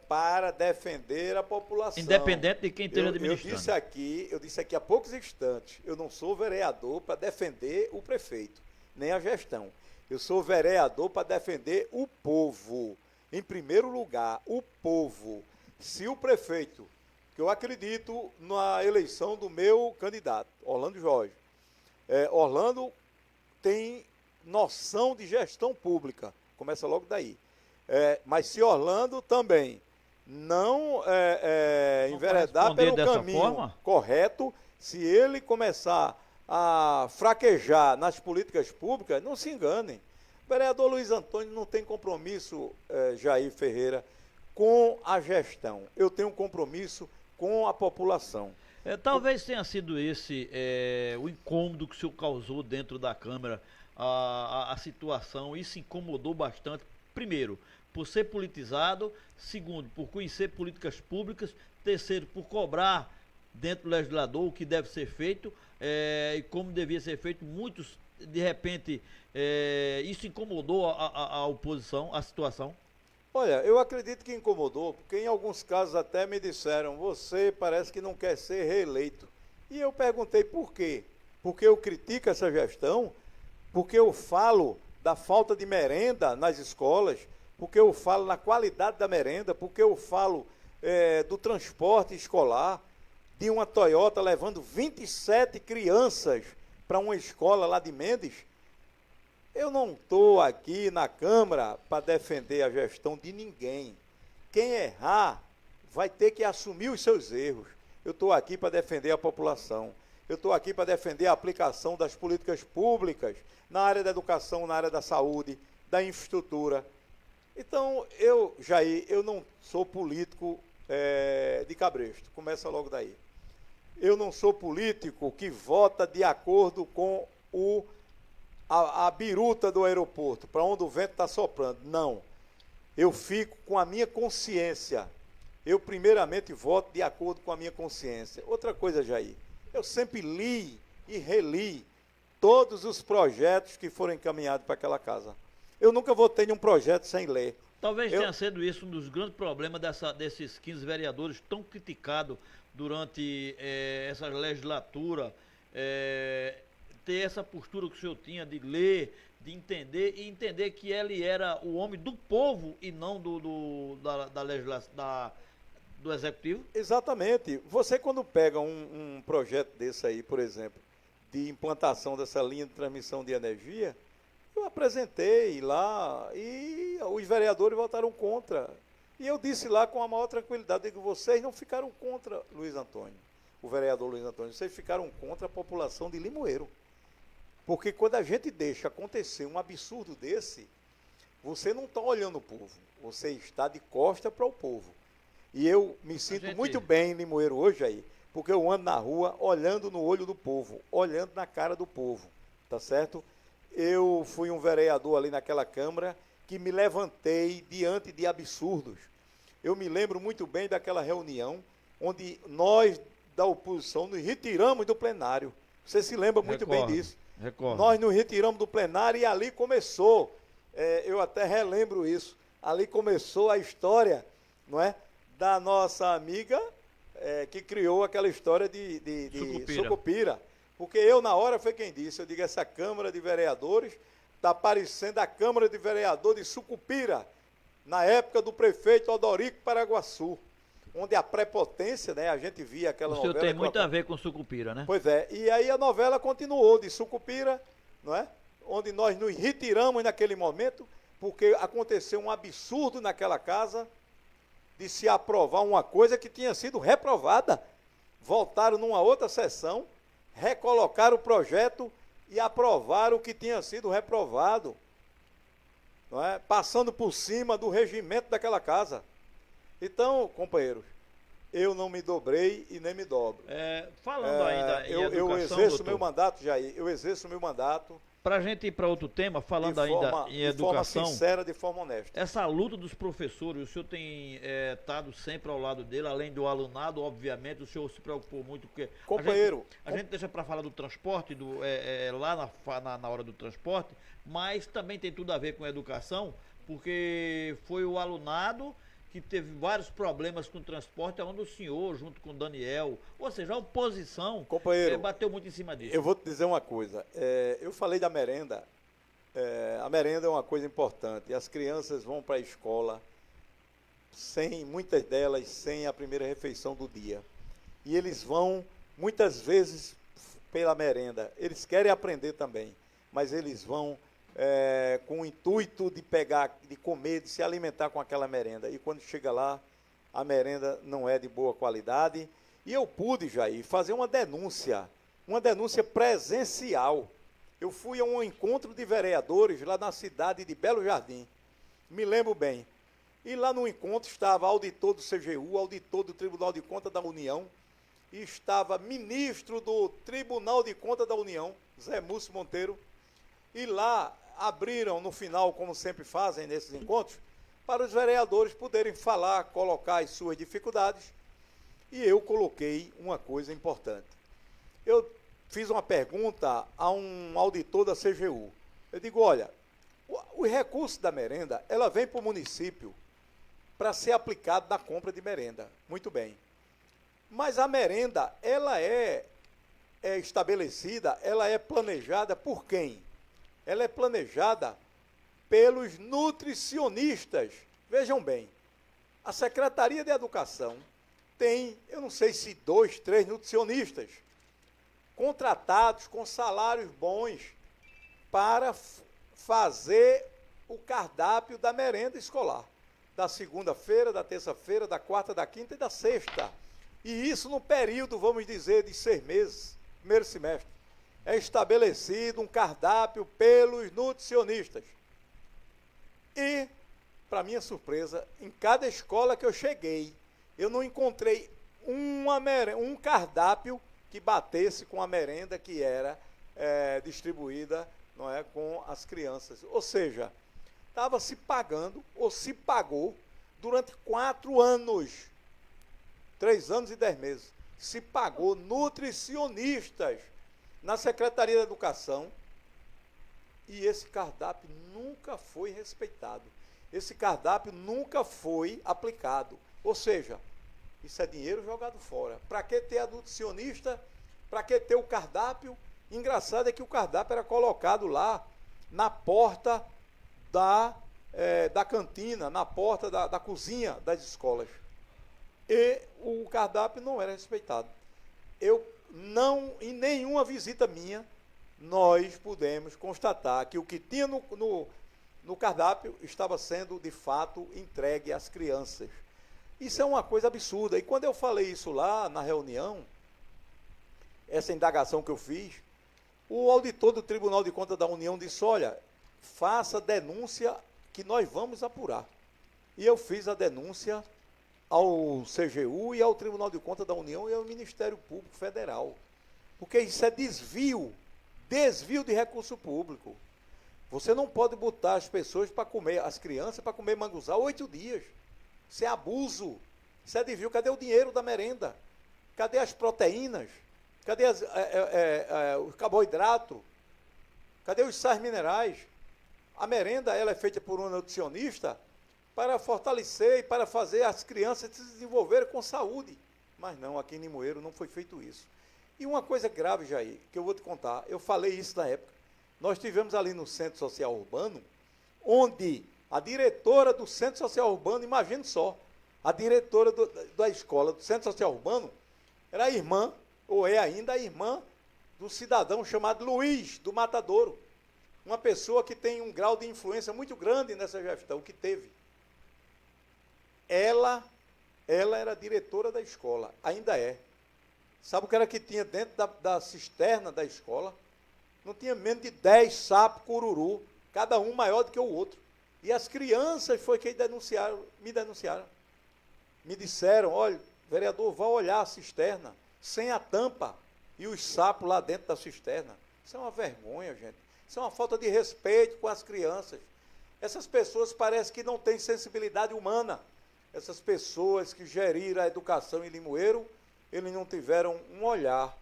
para defender a população. Independente de quem esteja administrando. Eu disse aqui há poucos instantes, eu não sou vereador para defender o prefeito, nem a gestão. Eu sou vereador para defender o povo. Em primeiro lugar, o povo. Se o prefeito, que eu acredito na eleição do meu candidato, Orlando Jorge, Orlando tem noção de gestão pública, começa logo daí. Mas se Orlando também não enveredar pelo caminho correto, se ele começar a fraquejar nas políticas públicas, não se enganem. O vereador Luiz Antônio não tem compromisso, Jair Ferreira, com a gestão. Eu tenho um compromisso com a população. Talvez tenha sido esse o incômodo que o senhor causou dentro da Câmara, a situação. Isso incomodou bastante. Primeiro, por ser politizado. Segundo, por conhecer políticas públicas. Terceiro, por cobrar dentro do legislador o que deve ser feito e como devia ser feito. Muitos, de repente, isso incomodou a oposição, a situação. Olha, eu acredito que incomodou, porque em alguns casos até me disseram, você parece que não quer ser reeleito. E eu perguntei por quê? Porque eu critico essa gestão, porque eu falo da falta de merenda nas escolas, porque eu falo na qualidade da merenda, porque eu falo do transporte escolar, de uma Toyota levando 27 crianças para uma escola lá de Mendes. Eu não estou aqui na Câmara para defender a gestão de ninguém. Quem errar vai ter que assumir os seus erros. Eu estou aqui para defender a população. Eu estou aqui para defender a aplicação das políticas públicas na área da educação, na área da saúde, da infraestrutura. Então, Jair, eu não sou político de cabresto. Começa logo daí. Eu não sou político que vota de acordo com a biruta do aeroporto, para onde o vento está soprando. Não. Eu fico com a minha consciência. Eu, primeiramente, voto de acordo com a minha consciência. Outra coisa, Jair, eu sempre li e reli todos os projetos que foram encaminhados para aquela casa. Eu nunca votei em um projeto sem ler. Talvez tenha sido isso um dos grandes problemas desses 15 vereadores tão criticados durante essa legislatura, ter essa postura que o senhor tinha de ler, de entender, e entender que ele era o homem do povo e não da legislação, do executivo? Exatamente. Você, quando pega um projeto desse aí, por exemplo, de implantação dessa linha de transmissão de energia, eu apresentei lá e os vereadores votaram contra. E eu disse lá com a maior tranquilidade, digo, vocês não ficaram contra Luiz Antônio, o vereador Luiz Antônio, vocês ficaram contra a população de Limoeiro. Porque quando a gente deixa acontecer um absurdo desse, você não está olhando o povo, você está de costa para o povo. E eu me sinto muito bem em Limoeiro hoje aí, porque eu ando na rua olhando no olho do povo, olhando na cara do povo, tá certo? Eu fui um vereador ali naquela Câmara que me levantei diante de absurdos. Eu me lembro muito bem daquela reunião onde nós da oposição nos retiramos do plenário. Você se lembra muito bem disso. Recordo. Nós nos retiramos do plenário e ali começou, eu até relembro isso, ali começou a história, não é, da nossa amiga que criou aquela história de Sucupira. Porque eu, na hora, foi quem disse, eu digo, essa Câmara de Vereadores está parecendo a Câmara de Vereador de Sucupira, na época do prefeito Odorico Paraguaçu, onde a prepotência, né, a gente via aquela novela... O senhor tem muito a ver com Sucupira, né? Pois é, e aí a novela continuou de Sucupira, não é? Onde nós nos retiramos naquele momento, porque aconteceu um absurdo naquela casa de se aprovar uma coisa que tinha sido reprovada. Voltaram numa outra sessão, recolocaram o projeto e aprovaram o que tinha sido reprovado, não é? Passando por cima do regimento daquela casa. Então, companheiros, eu não me dobrei e nem me dobro. Falando ainda em educação, eu exerço meu mandato, Jair, eu exerço meu mandato. Para a gente ir para outro tema, falando ainda em educação. De forma sincera, de forma honesta. Essa luta dos professores, o senhor tem estado sempre ao lado dele, além do alunado, obviamente, o senhor se preocupou muito, porque... Companheiro... A gente deixa para falar do transporte, lá na hora do transporte, mas também tem tudo a ver com a educação, porque foi o alunado que teve vários problemas com o transporte, onde o senhor, junto com o Daniel, ou seja, a oposição, Companheiro, bateu muito em cima disso. eu vou te dizer uma coisa. Eu falei da merenda. A merenda é uma coisa importante. As crianças vão para a escola, muitas delas, sem a primeira refeição do dia. E eles vão, muitas vezes, pela merenda. Eles querem aprender também, mas eles vão com o intuito de de comer, de se alimentar com aquela merenda. E quando chega lá, a merenda não é de boa qualidade. E eu pude, Jair, fazer uma denúncia presencial. Eu fui a um encontro de vereadores lá na cidade de Belo Jardim. Me lembro bem. E lá no encontro estava auditor do CGU, auditor do Tribunal de Contas da União, e estava ministro do Tribunal de Contas da União, Zé Múcio Monteiro. E lá abriram no final, como sempre fazem nesses encontros, para os vereadores poderem falar, colocar as suas dificuldades. E eu coloquei uma coisa importante. Eu fiz uma pergunta a um auditor da CGU. Eu digo, olha, o recurso da merenda, ela vem para o município para ser aplicado na compra de merenda. Muito bem. Mas a merenda, ela é estabelecida, ela é planejada por quem? Ela é planejada pelos nutricionistas. Vejam bem, a Secretaria de Educação tem, eu não sei se 2, 3 nutricionistas contratados com salários bons para fazer o cardápio da merenda escolar. Da segunda-feira, da terça-feira, da quarta, da quinta e da sexta. E isso no período, vamos dizer, de 6 meses, primeiro semestre. É estabelecido um cardápio pelos nutricionistas. E, para minha surpresa, em cada escola que eu cheguei, eu não encontrei um cardápio que batesse com a merenda que era distribuída, não é, com as crianças. Ou seja, estava se pagando, ou se pagou, durante 4 anos, 3 anos e 10 meses, se pagou nutricionistas na Secretaria da Educação, e esse cardápio nunca foi respeitado. Esse cardápio nunca foi aplicado. Ou seja, isso é dinheiro jogado fora. Para que ter a nutricionista? Para que ter o cardápio? Engraçado é que o cardápio era colocado lá na porta da cantina, na porta da cozinha das escolas. E o cardápio não era respeitado. Em nenhuma visita minha, nós pudemos constatar que o que tinha no cardápio estava sendo, de fato, entregue às crianças. Isso é uma coisa absurda. E quando eu falei isso lá na reunião, essa indagação que eu fiz, o auditor do Tribunal de Contas da União disse, olha, faça denúncia que nós vamos apurar. E eu fiz a denúncia ao CGU e ao Tribunal de Contas da União e ao Ministério Público Federal. Porque isso é desvio de recurso público. Você não pode botar as pessoas para comer, as crianças para comer manguzá 8 dias. Isso é abuso, isso é desvio. Cadê o dinheiro da merenda? Cadê as proteínas? Cadê os carboidratos? Cadê os sais minerais? A merenda ela é feita por um nutricionista para fortalecer e para fazer as crianças se desenvolverem com saúde. Mas não, aqui em Limoeiro não foi feito isso. E uma coisa grave, Jair, que eu vou te contar, eu falei isso na época. Nós tivemos ali no Centro Social Urbano, onde a diretora do Centro Social Urbano, imagine só, a diretora da escola do Centro Social Urbano era a irmã, ou é ainda a irmã, do cidadão chamado Luiz, do Matadouro. Uma pessoa que tem um grau de influência muito grande nessa gestão, que teve. Ela era diretora da escola, ainda é. Sabe o que era que tinha dentro da cisterna da escola? Não tinha menos de 10 sapos cururu, cada um maior do que o outro. E as crianças foi quem me denunciaram. Me disseram, olha, vereador, vá olhar a cisterna, sem a tampa, e os sapos lá dentro da cisterna. Isso é uma vergonha, gente. Isso é uma falta de respeito com as crianças. Essas pessoas parecem que não têm sensibilidade humana. Essas pessoas que geriram a educação em Limoeiro, eles não tiveram um olhar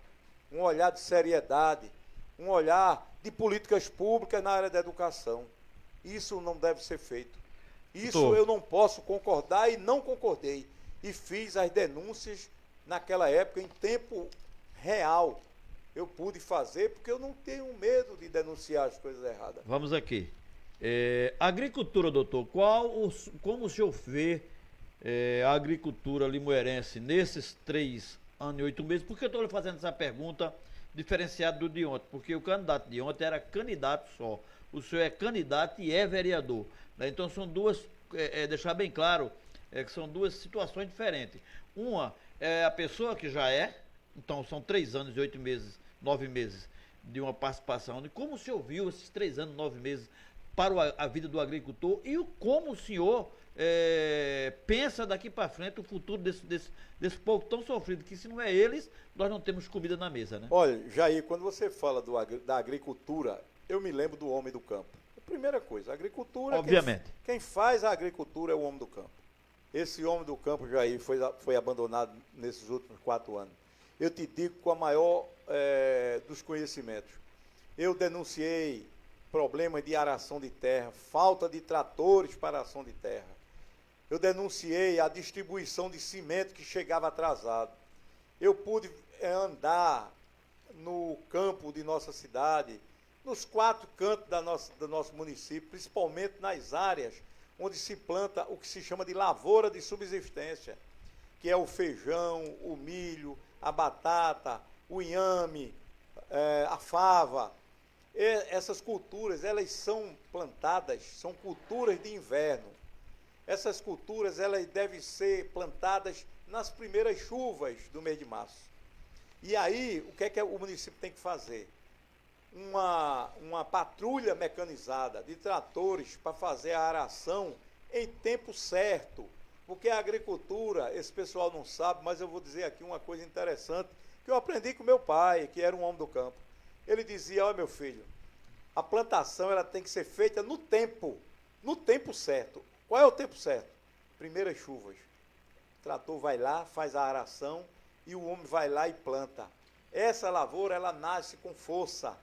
de seriedade, um olhar de políticas públicas na área da educação. Isso não deve ser feito. Isso eu não posso concordar e não concordei. E fiz as denúncias naquela época em tempo real. Eu pude fazer porque eu não tenho medo de denunciar as coisas erradas. Vamos aqui. Agricultura, doutor, como o senhor vê a agricultura limoeirense nesses 3 anos e 8 meses? Por que eu estou lhe fazendo essa pergunta diferenciada do de ontem? Porque o candidato de ontem era candidato só. O senhor é candidato e é vereador, né? Então são duas, deixar bem claro, que são duas situações diferentes. Uma é a pessoa que já então são 3 anos e 8 meses, 9 meses de uma participação. E como o senhor viu esses 3 anos, 9 meses para a vida do agricultor e como o senhor pensa daqui para frente o futuro desse povo tão sofrido, que se não é eles, nós não temos comida na mesa, né? Olha, Jair, quando você fala da agricultura, eu me lembro do homem do campo. A primeira coisa, a agricultura... Obviamente. Quem faz a agricultura é o homem do campo. Esse homem do campo, Jair, foi abandonado nesses últimos 4 anos. Eu te digo com a maior dos conhecimentos. Eu denunciei problemas de aração de terra, falta de tratores para aração de terra. Eu denunciei a distribuição de cimento que chegava atrasado. Eu pude andar no campo de nossa cidade, nos 4 cantos do nosso município, principalmente nas áreas onde se planta o que se chama de lavoura de subsistência, que é o feijão, o milho, a batata, o inhame, a fava. Essas culturas, elas são plantadas, são culturas de inverno. Essas culturas, elas devem ser plantadas nas primeiras chuvas do mês de março. E aí, o que é que o município tem que fazer? Uma patrulha mecanizada de tratores para fazer a aração em tempo certo. Porque a agricultura, esse pessoal não sabe, mas eu vou dizer aqui uma coisa interessante que eu aprendi com meu pai, que era um homem do campo. Ele dizia: olha, meu filho, a plantação ela tem que ser feita no tempo certo. Qual é o tempo certo? Primeiras chuvas. O trator vai lá, faz a aração e o homem vai lá e planta. Essa lavoura, ela nasce com força,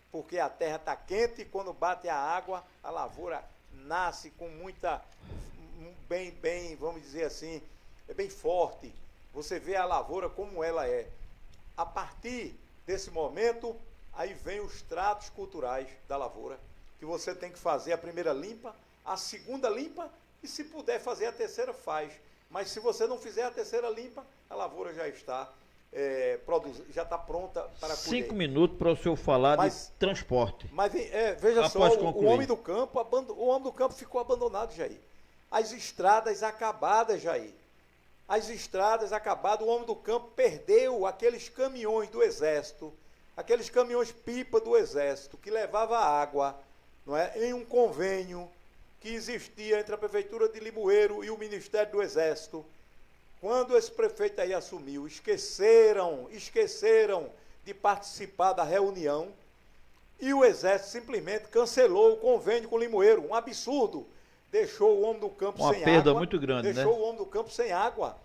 porque a terra está quente e quando bate a água, a lavoura nasce com bem, vamos dizer assim, bem forte. Você vê a lavoura como ela é. A partir desse momento, aí vem os tratos culturais da lavoura, que você tem que fazer a primeira limpa, a segunda limpa e, se puder fazer a terceira, faz. Mas se você não fizer a terceira limpa, a lavoura já está já está pronta para colher. 5 minutos para o senhor falar de transporte. Mas veja só, o homem do campo ficou abandonado, Jair. As estradas acabadas, Jair. As estradas acabadas, o homem do campo perdeu aqueles caminhões do Exército, aqueles caminhões-pipa do Exército, que levava água, não é, em um convênio que existia entre a Prefeitura de Limoeiro e o Ministério do Exército. Quando esse prefeito aí assumiu, esqueceram de participar da reunião e o Exército simplesmente cancelou o convênio com o Limoeiro. Um absurdo. Deixou o homem do campo sem água. Uma perda muito grande, né? Deixou o homem do campo sem água.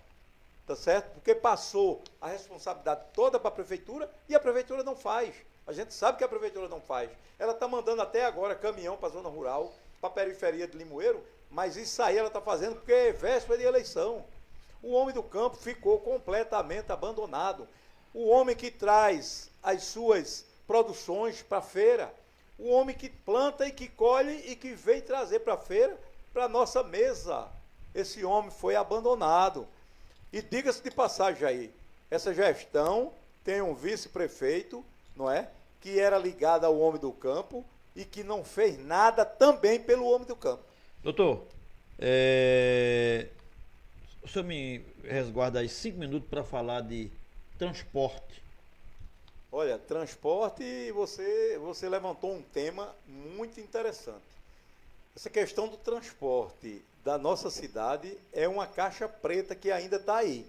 Tá certo? Porque passou a responsabilidade toda para a Prefeitura e a Prefeitura não faz. A gente sabe que a Prefeitura não faz. Ela está mandando até agora caminhão para a zona rural, para a periferia de Limoeiro, mas isso aí ela está fazendo porque é véspera de eleição. O homem do campo ficou completamente abandonado. O homem que traz as suas produções para a feira, o homem que planta e que colhe e que vem trazer para a feira, para a nossa mesa. Esse homem foi abandonado. E diga-se de passagem aí, essa gestão tem um vice-prefeito, não é? Que era ligado ao homem do campo e que não fez nada também pelo homem do campo. Doutor, o senhor me resguarda aí 5 minutos para falar de transporte. Olha, transporte, você levantou um tema muito interessante. Essa questão do transporte da nossa cidade é uma caixa preta que ainda está aí.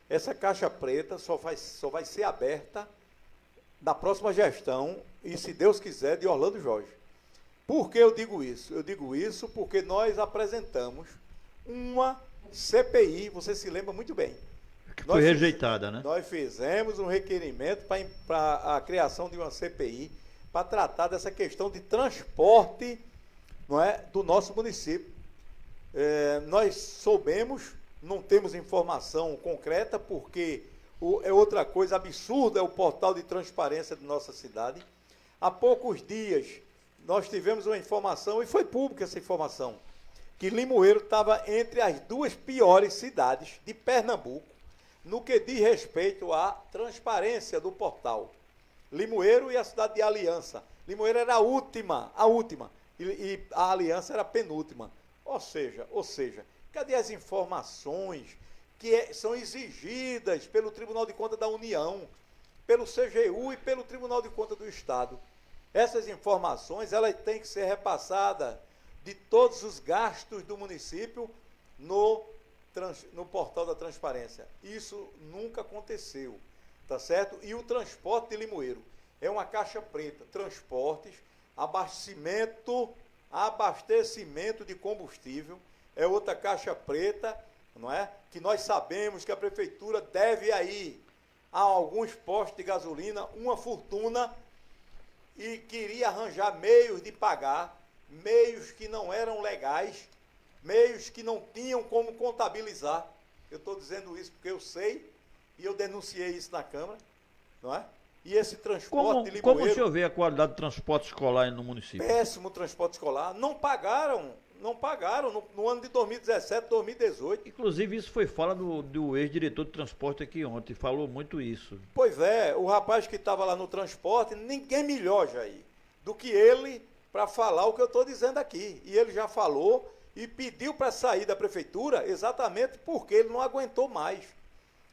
Essa caixa preta só vai ser aberta na próxima gestão e, se Deus quiser, de Orlando Jorge. Por que eu digo isso? Eu digo isso porque nós apresentamos uma CPI, você se lembra muito bem. Foi rejeitada, né? Nós fizemos um requerimento para a criação de uma CPI para tratar dessa questão de transporte, não é, do nosso município. Nós soubemos, não temos informação concreta, porque é outra coisa absurda, é o portal de transparência de nossa cidade. Há poucos dias, nós tivemos uma informação, e foi pública essa informação, que Limoeiro estava entre as 2 piores cidades de Pernambuco, no que diz respeito à transparência do portal. Limoeiro e a cidade de Aliança. Limoeiro era a última, e a Aliança era a penúltima. Ou seja, cadê as informações que são exigidas pelo Tribunal de Contas da União, pelo CGU e pelo Tribunal de Contas do Estado? Essas informações, elas têm que ser repassadas de todos os gastos do município no portal da transparência. Isso nunca aconteceu, tá certo? E o transporte de Limoeiro é uma caixa preta. Transportes, abastecimento de combustível é outra caixa preta, não é? Que nós sabemos que a prefeitura deve aí a alguns postos de gasolina uma fortuna e queria arranjar meios de pagar, meios que não eram legais, meios que não tinham como contabilizar. Eu estou dizendo isso porque eu sei e eu denunciei isso na Câmara, não é? E esse transporte de Limoeiro... Como o senhor vê a qualidade do transporte escolar no município? Péssimo transporte escolar. Não pagaram no ano de 2017, 2018. Inclusive, isso foi fala do ex-diretor de transporte aqui ontem, falou muito isso. Pois é, o rapaz que estava lá no transporte, ninguém melhor, Jair, do que ele para falar o que eu estou dizendo aqui. E ele já falou e pediu para sair da prefeitura exatamente porque ele não aguentou mais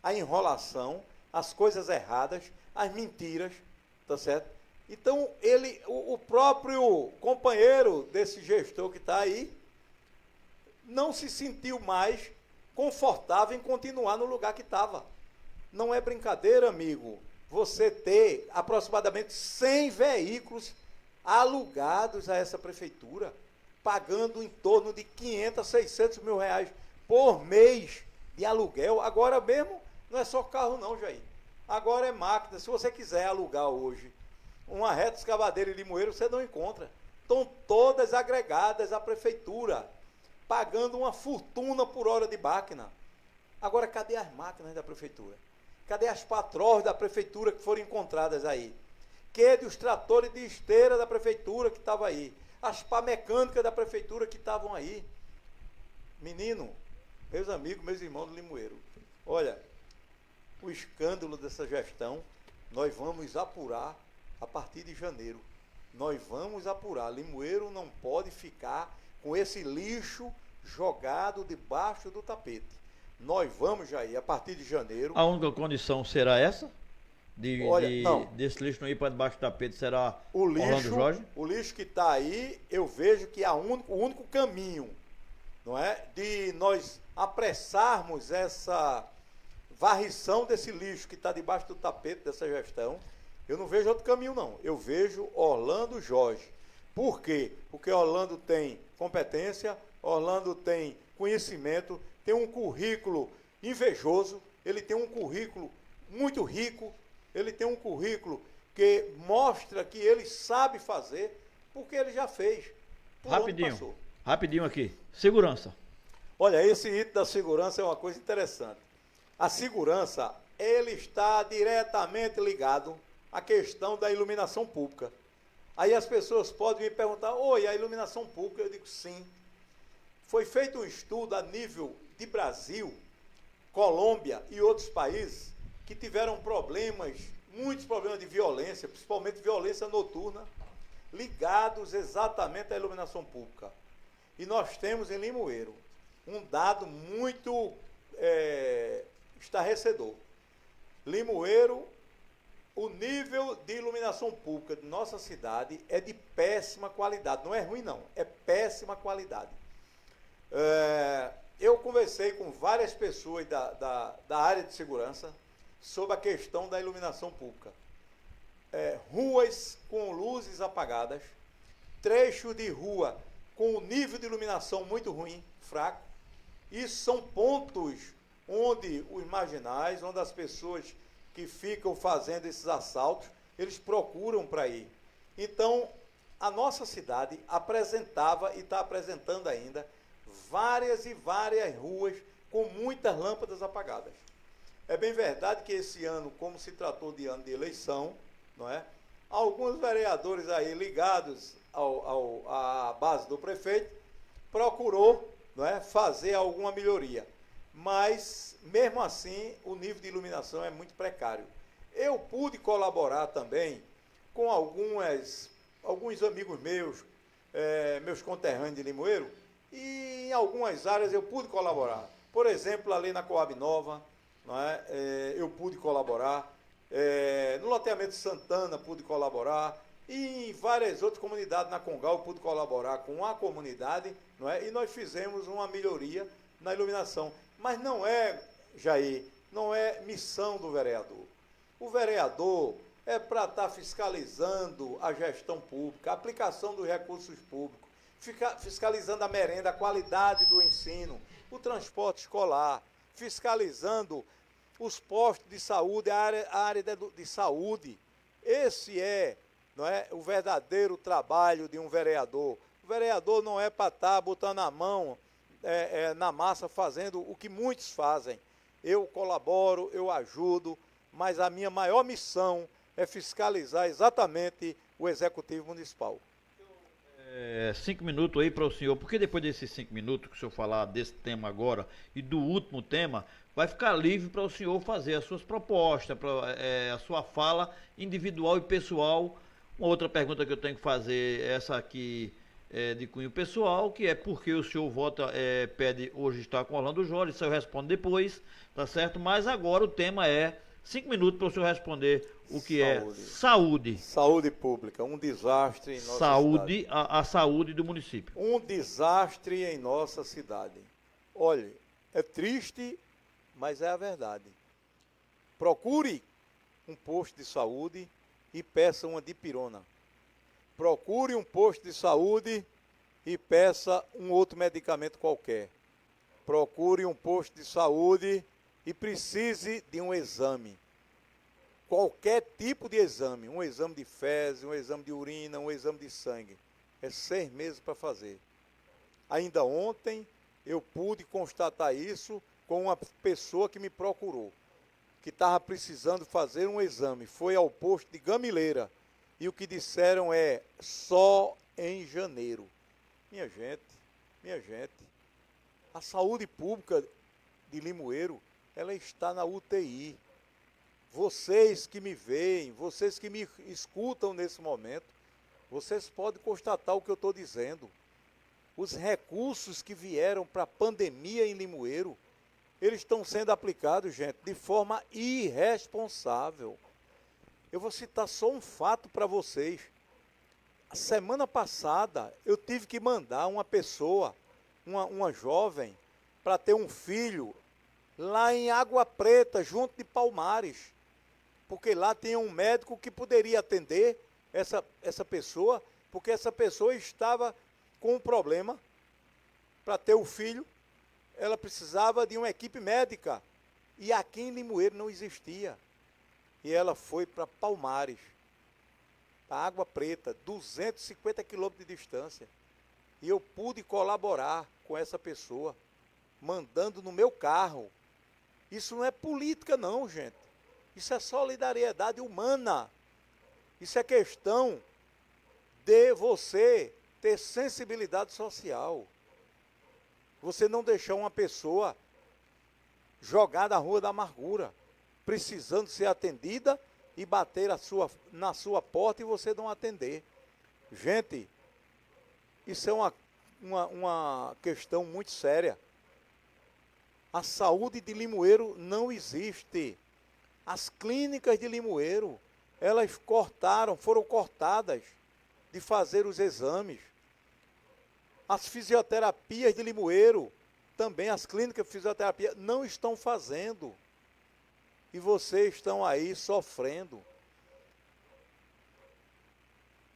a enrolação, as coisas erradas, as mentiras, tá certo? Então, o próprio companheiro desse gestor que está aí, não se sentiu mais confortável em continuar no lugar que estava. Não é brincadeira, amigo, você ter aproximadamente 100 veículos alugados a essa prefeitura, pagando em torno de 500, 600 mil reais por mês de aluguel. Agora mesmo, não é só carro não, Jair. Agora é máquina. Se você quiser alugar hoje uma reta escavadeira em Limoeiro, você não encontra. Estão todas agregadas à prefeitura, pagando uma fortuna por hora de máquina. Agora, cadê as máquinas da prefeitura? Cadê as patroas da prefeitura que foram encontradas aí? Cadê os tratores de esteira da prefeitura que estavam aí? As pá mecânicas da prefeitura que estavam aí? Menino, meus amigos, meus irmãos do Limoeiro, olha, o escândalo dessa gestão, nós vamos apurar a partir de janeiro. Nós vamos apurar. Limoeiro não pode ficar com esse lixo jogado debaixo do tapete. Nós vamos, Jair, a partir de janeiro... A única condição será essa? Desse lixo não ir para debaixo do tapete, será Orlando Jorge? O lixo que está aí, eu vejo que é o único caminho, não é? De nós apressarmos essa varrição desse lixo que está debaixo do tapete dessa gestão. Eu não vejo outro caminho, não. Eu vejo Orlando Jorge. Por quê? Porque Orlando tem competência, Orlando tem conhecimento, tem um currículo invejoso, ele tem um currículo muito rico, ele tem um currículo que mostra que ele sabe fazer, porque ele já fez. Rapidinho aqui. Segurança. Olha, esse item da segurança é uma coisa interessante. A segurança, ele está diretamente ligado à questão da iluminação pública. Aí as pessoas podem me perguntar, oi, a iluminação pública? Eu digo sim. Foi feito um estudo a nível de Brasil, Colômbia e outros países que tiveram muitos problemas de violência, principalmente violência noturna, ligados exatamente à iluminação pública. E nós temos em Limoeiro um dado muito estarrecedor. Limoeiro, o nível de iluminação pública de nossa cidade é de péssima qualidade. Não é ruim, não. É péssima qualidade. Eu conversei com várias pessoas da área de segurança sobre a questão da iluminação pública. Ruas com luzes apagadas, trecho de rua com o nível de iluminação muito ruim, fraco. Isso são pontos onde os marginais, onde as pessoas que ficam fazendo esses assaltos, eles procuram para ir. Então, a nossa cidade apresentava e está apresentando ainda várias e várias ruas com muitas lâmpadas apagadas. É bem verdade que esse ano, como se tratou de ano de eleição, não é? Alguns vereadores aí ligados à base do prefeito procurou, não é, fazer alguma melhoria. Mas, mesmo assim, o nível de iluminação é muito precário. Eu pude colaborar também com alguns amigos meus, meus conterrâneos de Limoeiro, e em algumas áreas eu pude colaborar. Por exemplo, ali na Coab Nova, não é? Eu pude colaborar. No loteamento de Santana pude colaborar. E em várias outras comunidades na Congal eu pude colaborar com a comunidade, não é? E nós fizemos uma melhoria na iluminação. Mas não é, Jair, não é missão do vereador. O vereador é para estar fiscalizando a gestão pública, a aplicação dos recursos públicos, fiscalizando a merenda, a qualidade do ensino, o transporte escolar, fiscalizando os postos de saúde, a área de saúde. Esse não é o verdadeiro trabalho de um vereador. O vereador não é para estar botando a mão na massa, fazendo o que muitos fazem. Eu colaboro, eu ajudo, mas a minha maior missão é fiscalizar exatamente o Executivo Municipal. 5 minutos aí para o senhor, porque depois desses 5 minutos que o senhor falar desse tema agora e do último tema, vai ficar livre para o senhor fazer as suas propostas, a sua fala individual e pessoal. Uma outra pergunta que eu tenho que fazer, essa aqui de cunho pessoal, que é porque o senhor pede hoje estar com Orlando Jorge, isso eu respondo depois, tá certo? Mas agora o tema é 5 minutos para o senhor responder o que Saúde. é saúde. Saúde pública, um desastre em nossa cidade. A saúde do município. Um desastre em nossa cidade. Olha, é triste, mas é a verdade. Procure um posto de saúde e peça uma dipirona. Procure um posto de saúde e peça um outro medicamento qualquer. Procure um posto de saúde e precise de um exame. Qualquer tipo de exame, um exame de fezes, um exame de urina, um exame de sangue. É 6 meses para fazer. Ainda ontem eu pude constatar isso com uma pessoa que me procurou, que estava precisando fazer um exame. Foi ao posto de Gamileira e o que disseram é só em janeiro. Minha gente, a saúde pública de Limoeiro, ela está na UTI. Vocês que me veem, vocês que me escutam nesse momento, vocês podem constatar o que eu estou dizendo. Os recursos que vieram para a pandemia em Limoeiro, eles estão sendo aplicados, gente, de forma irresponsável. Eu vou citar só um fato para vocês. A semana passada, eu tive que mandar uma pessoa, uma jovem, para ter um filho lá em Água Preta, junto de Palmares. Porque lá tem um médico que poderia atender essa pessoa, porque essa pessoa estava com um problema para ter o filho, ela precisava de uma equipe médica, e aqui em Limoeiro não existia. E ela foi para Palmares, para Água Preta, 250 quilômetros de distância. E eu pude colaborar com essa pessoa, mandando no meu carro. Isso não é política não, gente. Isso é solidariedade humana. Isso é questão de você ter sensibilidade social. Você não deixar uma pessoa jogada na rua da amargura, precisando ser atendida e bater na sua porta e você não atender. Gente, isso é uma questão muito séria. A saúde de Limoeiro não existe. As clínicas de Limoeiro, elas foram cortadas de fazer os exames. As fisioterapias de Limoeiro, também as clínicas de fisioterapia, não estão fazendo. E vocês estão aí sofrendo.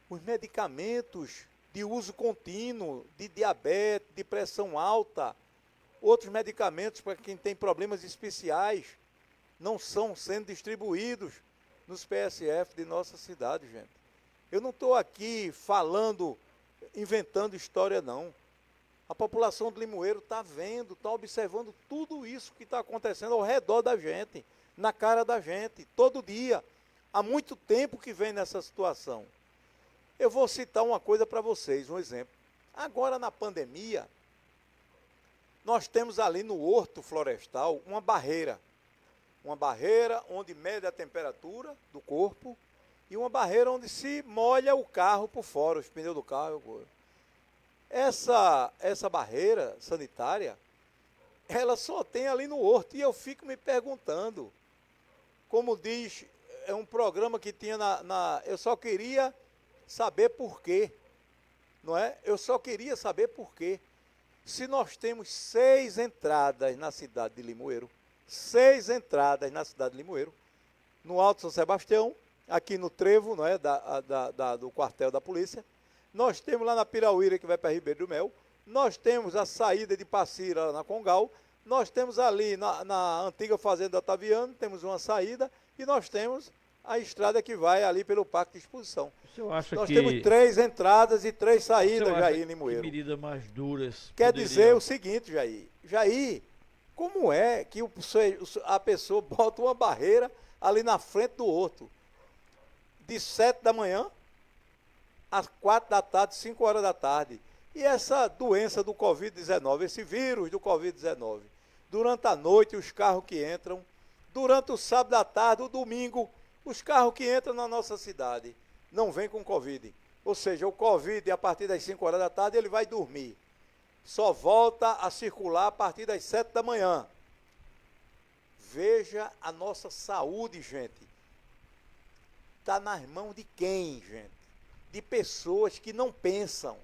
Os medicamentos de uso contínuo, de diabetes, de pressão alta, outros medicamentos para quem tem problemas especiais, não estão sendo distribuídos nos PSF de nossa cidade, gente. Eu não estou aqui falando, inventando história, não. A população de Limoeiro está vendo, está observando tudo isso que está acontecendo ao redor da gente, na cara da gente, todo dia. Há muito tempo que vem nessa situação. Eu vou citar uma coisa para vocês, um exemplo. Agora, na pandemia, nós temos ali no horto florestal uma barreira onde mede a temperatura do corpo e uma barreira onde se molha o carro por fora, os pneus do carro. Essa barreira sanitária, ela só tem ali no horto. E eu fico me perguntando, como diz, é um programa que tinha eu só queria saber por quê, não é? Eu só queria saber por quê. Se nós temos 6 entradas na cidade de Limoeiro, 6 entradas na cidade de Limoeiro, no Alto São Sebastião, aqui no trevo, não é, do quartel da polícia, nós temos lá na Pirauíra, que vai para Ribeiro do Mel, nós temos a saída de Passira na Congal, nós temos ali na antiga fazenda Otaviano, temos uma saída, e nós temos a estrada que vai ali pelo Parque de Exposição. Nós temos 3 entradas e 3 saídas, Jair Limoeiro. Que medidas mais duras. Quer dizer o seguinte, Jair, como é que a pessoa bota uma barreira ali na frente do horto, de 7 da manhã às 4 da tarde, 5 horas da tarde? E essa doença do Covid-19, esse vírus do Covid-19, durante a noite, os carros que entram, durante o sábado à tarde, o domingo, os carros que entram na nossa cidade não vêm com Covid. Ou seja, o Covid, a partir das 5 horas da tarde, ele vai dormir. Só volta a circular a partir das 7 da manhã. Veja a nossa saúde, gente. Está nas mãos de quem, gente? De pessoas que não pensam.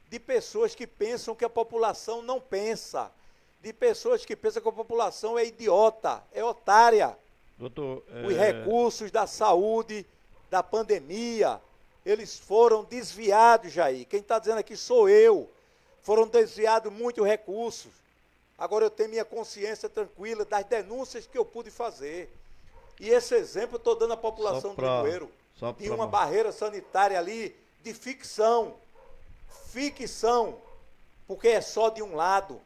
De pessoas que pensam que a população não pensa. De pessoas que pensam que a população é idiota, é otária. Doutor, Os recursos da saúde, da pandemia, eles foram desviados, Jair. Quem está dizendo aqui sou eu. Foram desviados muitos recursos. Agora eu tenho minha consciência tranquila das denúncias que eu pude fazer. E esse exemplo eu estou dando à população do Limoeiro. De uma barreira sanitária ali de ficção. Ficção. Porque é só de um lado.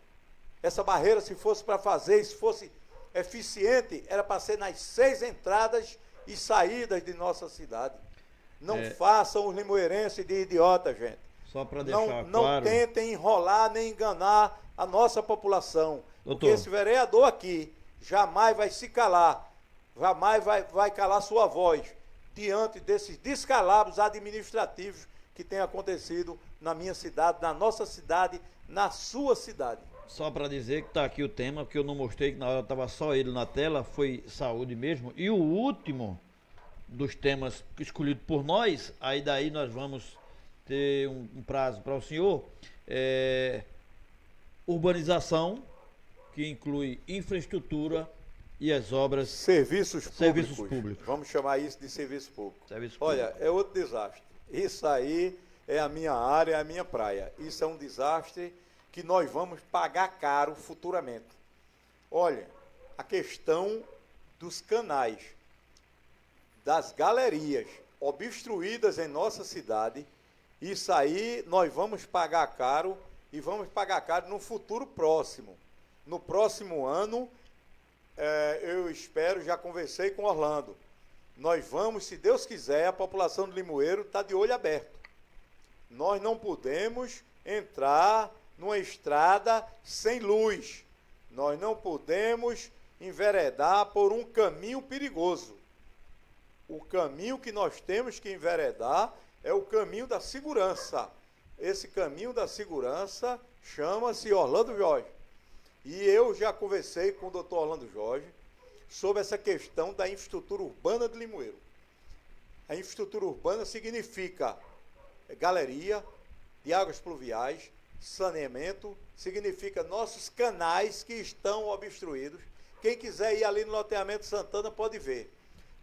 Essa barreira, se fosse para fazer, se fosse eficiente, era para ser nas 6 entradas e saídas de nossa cidade. Não façam os limoeirenses de idiota, gente. Só para deixar claro. Não tentem enrolar nem enganar a nossa população. Doutor, porque esse vereador aqui jamais vai se calar, jamais vai calar sua voz diante desses descalabros administrativos que têm acontecido na minha cidade, na nossa cidade, na sua cidade. Só para dizer que está aqui o tema, que eu não mostrei, que na hora estava só ele na tela, foi saúde mesmo. E o último dos temas escolhido por nós, aí daí nós vamos ter um prazo para o senhor, urbanização, que inclui infraestrutura e as obras... Serviços públicos. Vamos chamar isso de serviço público. Olha, é outro desastre. Isso aí é a minha área, é a minha praia. Isso é um desastre que nós vamos pagar caro futuramente. Olha, a questão dos canais, das galerias obstruídas em nossa cidade, isso aí nós vamos pagar caro e vamos pagar caro no futuro próximo. No próximo ano, eu espero, já conversei com Orlando, nós vamos, se Deus quiser, a população de Limoeiro está de olho aberto. Nós não podemos entrar numa estrada sem luz. Nós não podemos enveredar por um caminho perigoso. O caminho que nós temos que enveredar é o caminho da segurança. Esse caminho da segurança chama-se Orlando Jorge. E eu já conversei com o doutor Orlando Jorge sobre essa questão da infraestrutura urbana de Limoeiro. A infraestrutura urbana significa galeria de águas pluviais, saneamento, significa nossos canais que estão obstruídos. Quem quiser ir ali no loteamento Santana pode ver.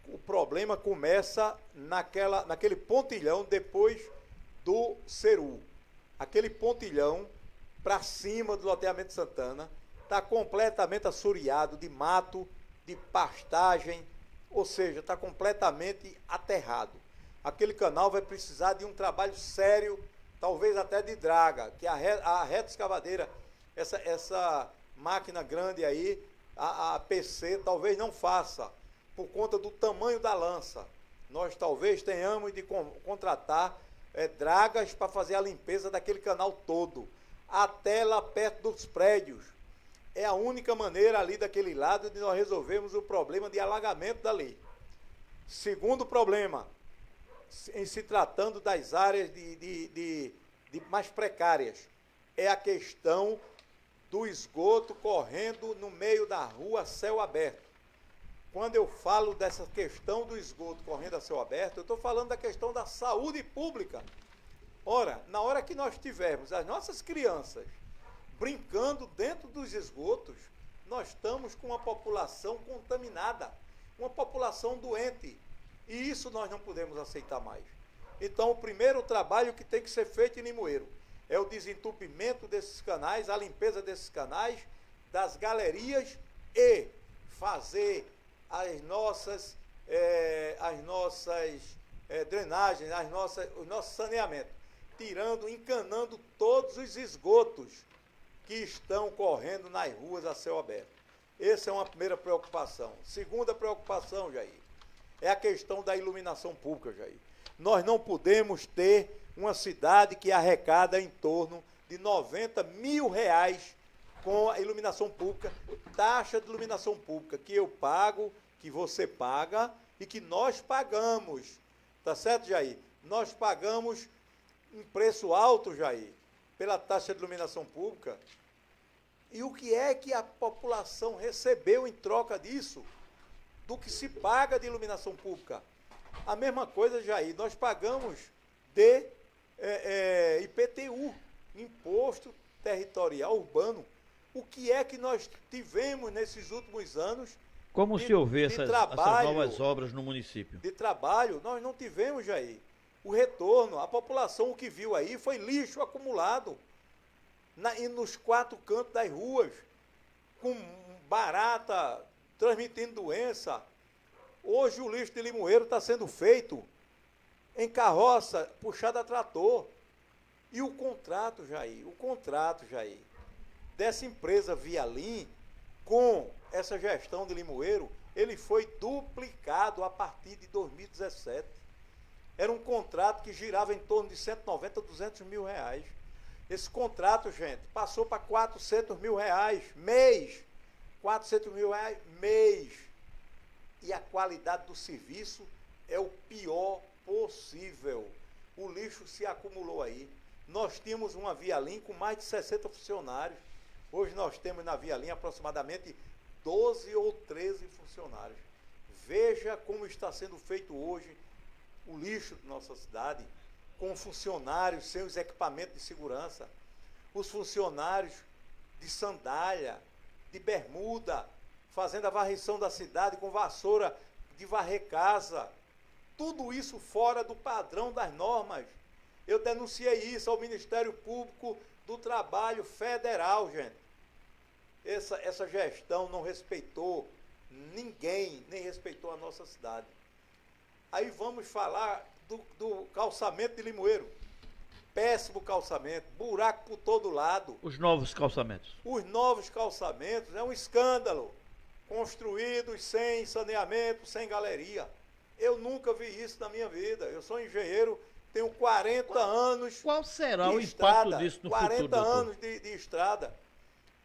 O problema começa naquele pontilhão depois do Ceru. Aquele pontilhão para cima do loteamento Santana está completamente assoreado de mato, de pastagem, ou seja, está completamente aterrado. Aquele canal vai precisar de um trabalho sério talvez até de draga, que a reta escavadeira, essa máquina grande aí, a PC, talvez não faça, por conta do tamanho da lança. Nós talvez tenhamos de contratar dragas para fazer a limpeza daquele canal todo, até lá perto dos prédios. É a única maneira ali daquele lado de nós resolvermos o problema de alagamento dali. Segundo problema, em se tratando das áreas de mais precárias, é a questão do esgoto correndo no meio da rua a céu aberto. Quando eu falo dessa questão do esgoto correndo a céu aberto, eu estou falando da questão da saúde pública. Ora, na hora que nós tivermos as nossas crianças brincando dentro dos esgotos, nós estamos com uma população contaminada, uma população doente. E isso nós não podemos aceitar mais. Então, o primeiro trabalho que tem que ser feito em Limoeiro é o desentupimento desses canais, a limpeza desses canais, das galerias e fazer as nossas drenagens, o nosso saneamento, encanando todos os esgotos que estão correndo nas ruas a céu aberto. Essa é uma primeira preocupação. Segunda preocupação, Jair, é a questão da iluminação pública, Jair. Nós não podemos ter uma cidade que arrecada em torno de R$90 mil com a iluminação pública, taxa de iluminação pública que eu pago, que você paga e que nós pagamos. Tá certo, Jair? Nós pagamos um preço alto, Jair, pela taxa de iluminação pública. E o que é que a população recebeu em troca disso? Do que se paga de iluminação pública? A mesma coisa, Jair, nós pagamos de IPTU, Imposto Territorial Urbano. O que é que nós tivemos nesses últimos anos? Como o senhor vê essas novas obras no município? De trabalho, nós não tivemos, Jair, o retorno. A população, o que viu aí foi lixo acumulado nos 4 cantos das ruas, com barata transmitindo doença. Hoje o lixo de Limoeiro está sendo feito em carroça puxada a trator. E o contrato, Jair, dessa empresa Vialim com essa gestão de Limoeiro, ele foi duplicado a partir de 2017. Era um contrato que girava em torno de 190 a 200 mil reais. Esse contrato, gente, passou para 400 mil reais mês. 400 mil reais mês. E a qualidade do serviço é o pior possível. O lixo se acumulou aí. Nós tínhamos uma Vialim com mais de 60 funcionários. Hoje nós temos na Vialim aproximadamente 12 ou 13 funcionários. Veja como está sendo feito hoje o lixo de nossa cidade, com funcionários sem os equipamentos de segurança, os funcionários de sandália, de bermuda, fazendo a varrição da cidade com vassoura de varrer casa. Tudo isso fora do padrão das normas. Eu denunciei isso ao Ministério Público do Trabalho Federal, gente. Essa gestão não respeitou ninguém, nem respeitou a nossa cidade. Aí vamos falar do calçamento de Limoeiro. Péssimo calçamento, buraco por todo lado. Os novos calçamentos. Os novos calçamentos é um escândalo. Construídos sem saneamento, sem galeria. Eu nunca vi isso na minha vida. Eu sou engenheiro, tenho 40 anos. Qual será o impacto disso no futuro, 40 anos de estrada.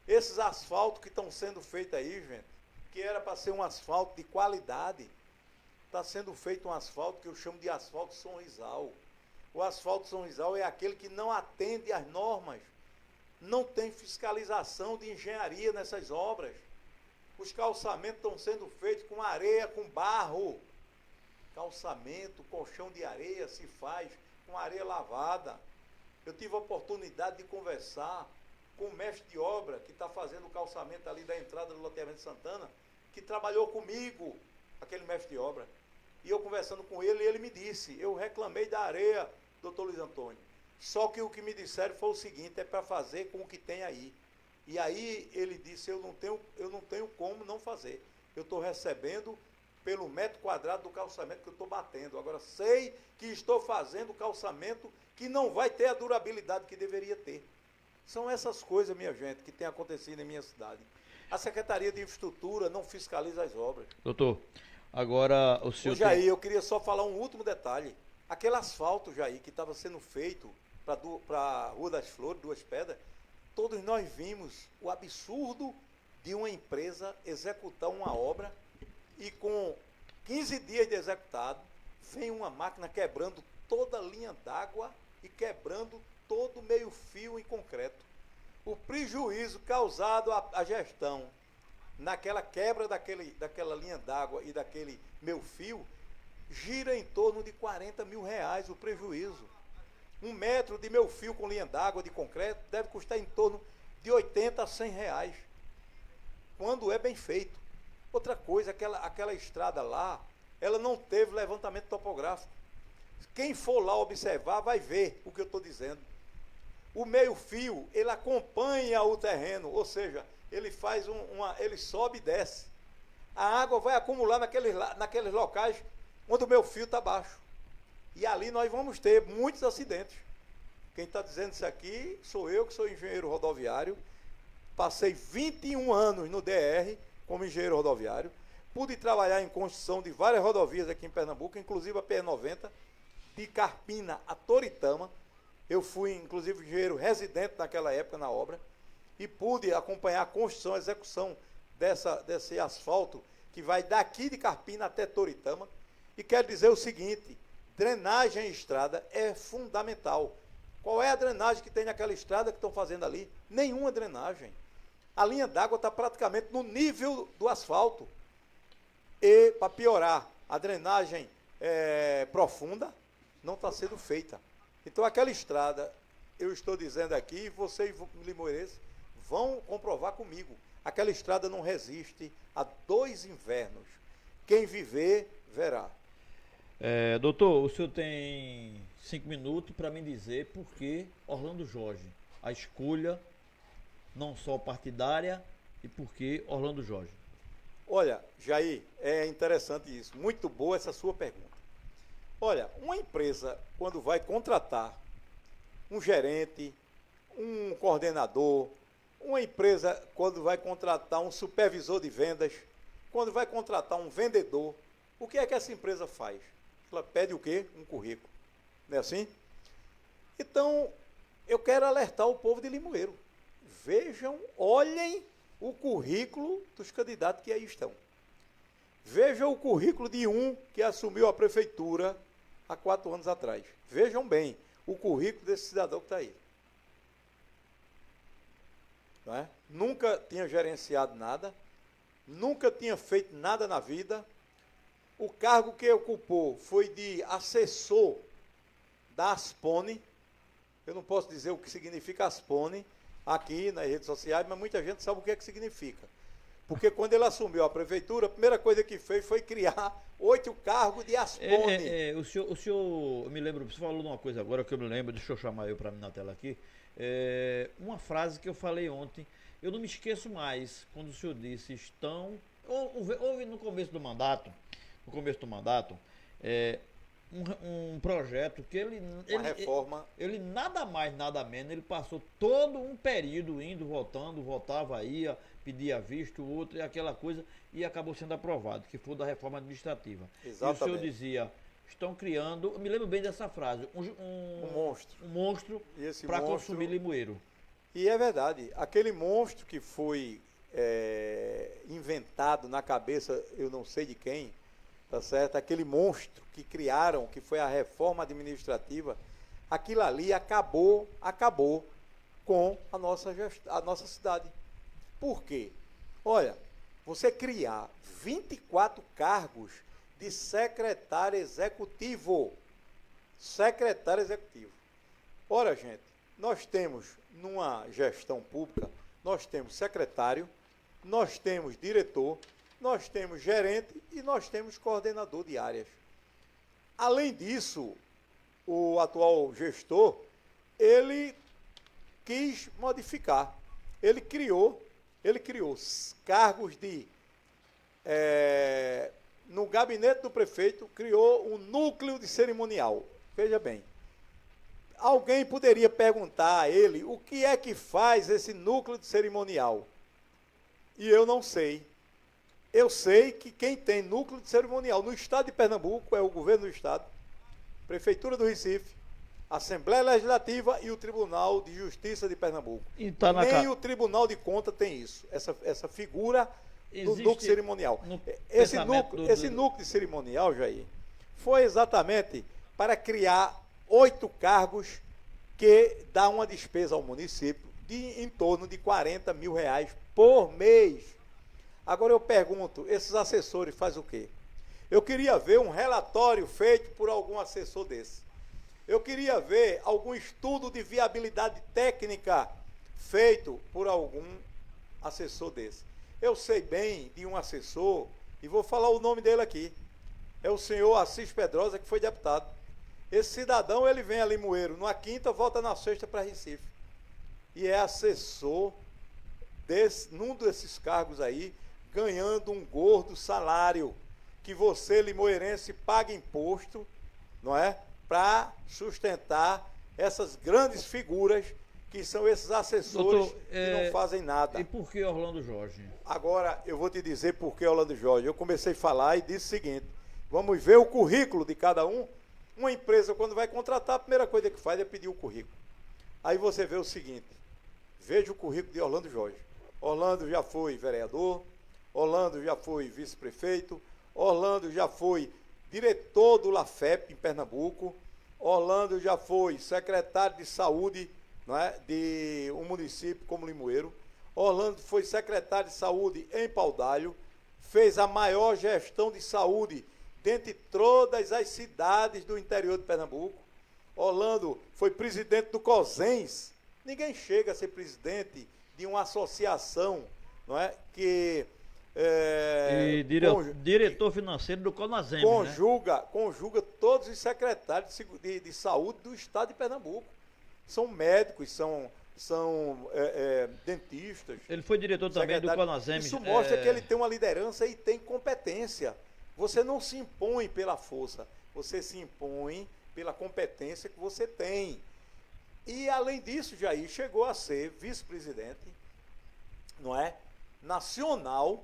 Esses asfaltos que estão sendo feitos aí, gente, que era para ser um asfalto de qualidade, está sendo feito um asfalto que eu chamo de asfalto Sonrisal. O asfalto Sonrisal é aquele que não atende às normas. Não tem fiscalização de engenharia nessas obras. Os calçamentos estão sendo feitos com areia, com barro. Calçamento, colchão de areia se faz com areia lavada. Eu tive a oportunidade de conversar com o mestre de obra que está fazendo o calçamento ali da entrada do loteamento Santana, que trabalhou comigo, aquele mestre de obra. E eu conversando com ele, ele me disse, eu reclamei da areia, doutor Luiz Antônio. Só que o que me disseram foi o seguinte, é para fazer com o que tem aí. E aí ele disse, eu não tenho como não fazer. Eu estou recebendo pelo metro quadrado do calçamento que eu estou batendo. Agora, sei que estou fazendo calçamento que não vai ter a durabilidade que deveria ter. São essas coisas, minha gente, que tem acontecido em minha cidade. A Secretaria de Infraestrutura não fiscaliza as obras. Doutor, agora o senhor... Ô, Jair, eu queria só falar um último detalhe. Aquele asfalto, Jair, que estava sendo feito para a Rua das Flores, Duas Pedras, todos nós vimos o absurdo de uma empresa executar uma obra e com 15 dias de executado, vem uma máquina quebrando toda a linha d'água e quebrando todo o meio-fio em concreto. O prejuízo causado à gestão naquela quebra daquela linha d'água e daquele meio-fio gira em torno de R$40 mil o prejuízo. 1 metro de meio-fio com linha d'água de concreto deve custar em torno de R$80 a R$100, quando é bem feito. Outra coisa, aquela estrada lá, ela não teve levantamento topográfico. Quem for lá observar vai ver o que eu estou dizendo. O meio-fio, ele acompanha o terreno, ou seja, ele faz ele sobe e desce. A água vai acumular naqueles locais onde o meio-fio está baixo. E ali nós vamos ter muitos acidentes. Quem está dizendo isso aqui sou eu, que sou engenheiro rodoviário. Passei 21 anos no DR como engenheiro rodoviário. Pude trabalhar em construção de várias rodovias aqui em Pernambuco, inclusive a PR-90, de Carpina a Toritama. Eu fui, inclusive, engenheiro residente naquela época na obra e pude acompanhar a construção, a execução desse asfalto que vai daqui de Carpina até Toritama. E quero dizer o seguinte, drenagem em estrada é fundamental. Qual é a drenagem que tem naquela estrada que estão fazendo ali? Nenhuma drenagem. A linha d'água está praticamente no nível do asfalto. E, para piorar, a drenagem profunda não está sendo feita. Então, aquela estrada, eu estou dizendo aqui, vocês, limoeirenses, vão comprovar comigo. Aquela estrada não resiste a 2 invernos. Quem viver, verá. Doutor, o senhor tem 5 minutos para me dizer por que Orlando Jorge, a escolha não só partidária, e por que Orlando Jorge? Olha, Jair, é interessante isso. Muito boa essa sua pergunta. Olha, uma empresa, quando vai contratar um gerente, um coordenador, uma empresa, quando vai contratar um supervisor de vendas, quando vai contratar um vendedor, o que é que essa empresa faz? Ela pede o quê? Um currículo. Não é assim? Então, eu quero alertar o povo de Limoeiro. Vejam, olhem o currículo dos candidatos que aí estão. Vejam o currículo de um que assumiu a prefeitura há 4 anos atrás. Vejam bem o currículo desse cidadão que está aí. Não é? Nunca tinha gerenciado nada, nunca tinha feito nada na vida. O cargo que ocupou foi de assessor da Aspone. Eu não posso dizer o que significa Aspone aqui nas redes sociais, mas muita gente sabe o que é que significa. Porque quando ele assumiu a prefeitura, a primeira coisa que fez foi criar 8 cargos de Aspone. O senhor, eu me lembro, você falou de uma coisa agora que eu me lembro, deixa eu chamar eu para mim na tela aqui. Uma frase que eu falei ontem, eu não me esqueço mais, quando o senhor disse, houve no começo do mandato, um projeto que Uma reforma. Ele nada mais, nada menos, ele passou todo um período indo, voltando, voltava, ia, pedia visto, outro, e aquela coisa, e acabou sendo aprovado, que foi da reforma administrativa. Exatamente. E o senhor dizia, estão criando, eu me lembro bem dessa frase, um monstro para consumir Limoeiro. E é verdade, aquele monstro que foi inventado na cabeça, eu não sei de quem, tá certo? Aquele monstro que criaram, que foi a reforma administrativa, aquilo ali acabou com a nossa cidade. Por quê? Olha, você criar 24 cargos de secretário executivo. Secretário executivo. Ora, gente, nós temos numa gestão pública, nós temos secretário, nós temos diretor, nós temos gerente e nós temos coordenador de áreas. Além disso, o atual gestor, ele quis modificar. Ele criou cargos de no gabinete do prefeito, criou um núcleo de cerimonial. Veja bem, alguém poderia perguntar a ele o que é que faz esse núcleo de cerimonial. E eu não sei. Eu sei que quem tem núcleo de cerimonial no estado de Pernambuco é o governo do estado, Prefeitura do Recife, Assembleia Legislativa e o Tribunal de Justiça de Pernambuco. Nem o Tribunal de Contas tem isso, essa figura do núcleo cerimonial. Esse núcleo de cerimonial, Jair, foi exatamente para criar 8 cargos que dá uma despesa ao município de em torno de R$40 mil por mês. Agora eu pergunto, esses assessores fazem o quê? Eu queria ver um relatório feito por algum assessor desse. Eu queria ver algum estudo de viabilidade técnica feito por algum assessor desse. Eu sei bem de um assessor, e vou falar o nome dele aqui. É o senhor Assis Pedrosa, que foi deputado. Esse cidadão, ele vem a Limoeiro numa quinta, volta na sexta para Recife. E é assessor num desses cargos aí, ganhando um gordo salário, que você, limoeirense, paga imposto, não é? Para sustentar essas grandes figuras que são esses assessores. Doutor, que não fazem nada. E por que Orlando Jorge? Agora, eu vou te dizer por que Orlando Jorge. Eu comecei a falar e disse o seguinte, vamos ver o currículo de cada um. Uma empresa, quando vai contratar, a primeira coisa que faz é pedir o currículo. Aí você vê o seguinte, veja o currículo de Orlando Jorge. Orlando já foi vereador, Orlando já foi vice-prefeito, Orlando já foi diretor do LAFEP em Pernambuco, Orlando já foi secretário de saúde, não é, de um município como Limoeiro, Orlando foi secretário de saúde em Paudalho, fez a maior gestão de saúde dentre todas as cidades do interior de Pernambuco. Orlando foi presidente do COSENS. Ninguém chega a ser presidente de uma associação, não é, que diretor financeiro do CONASEM, conjuga todos os secretários de saúde do estado de Pernambuco. São médicos, são dentistas. Ele foi diretor também do CONASEM. Isso mostra que ele tem uma liderança e tem competência. Você não se impõe pela força, você se impõe pela competência que você tem. E, além disso, Jair chegou a ser vice-presidente, não é, nacional,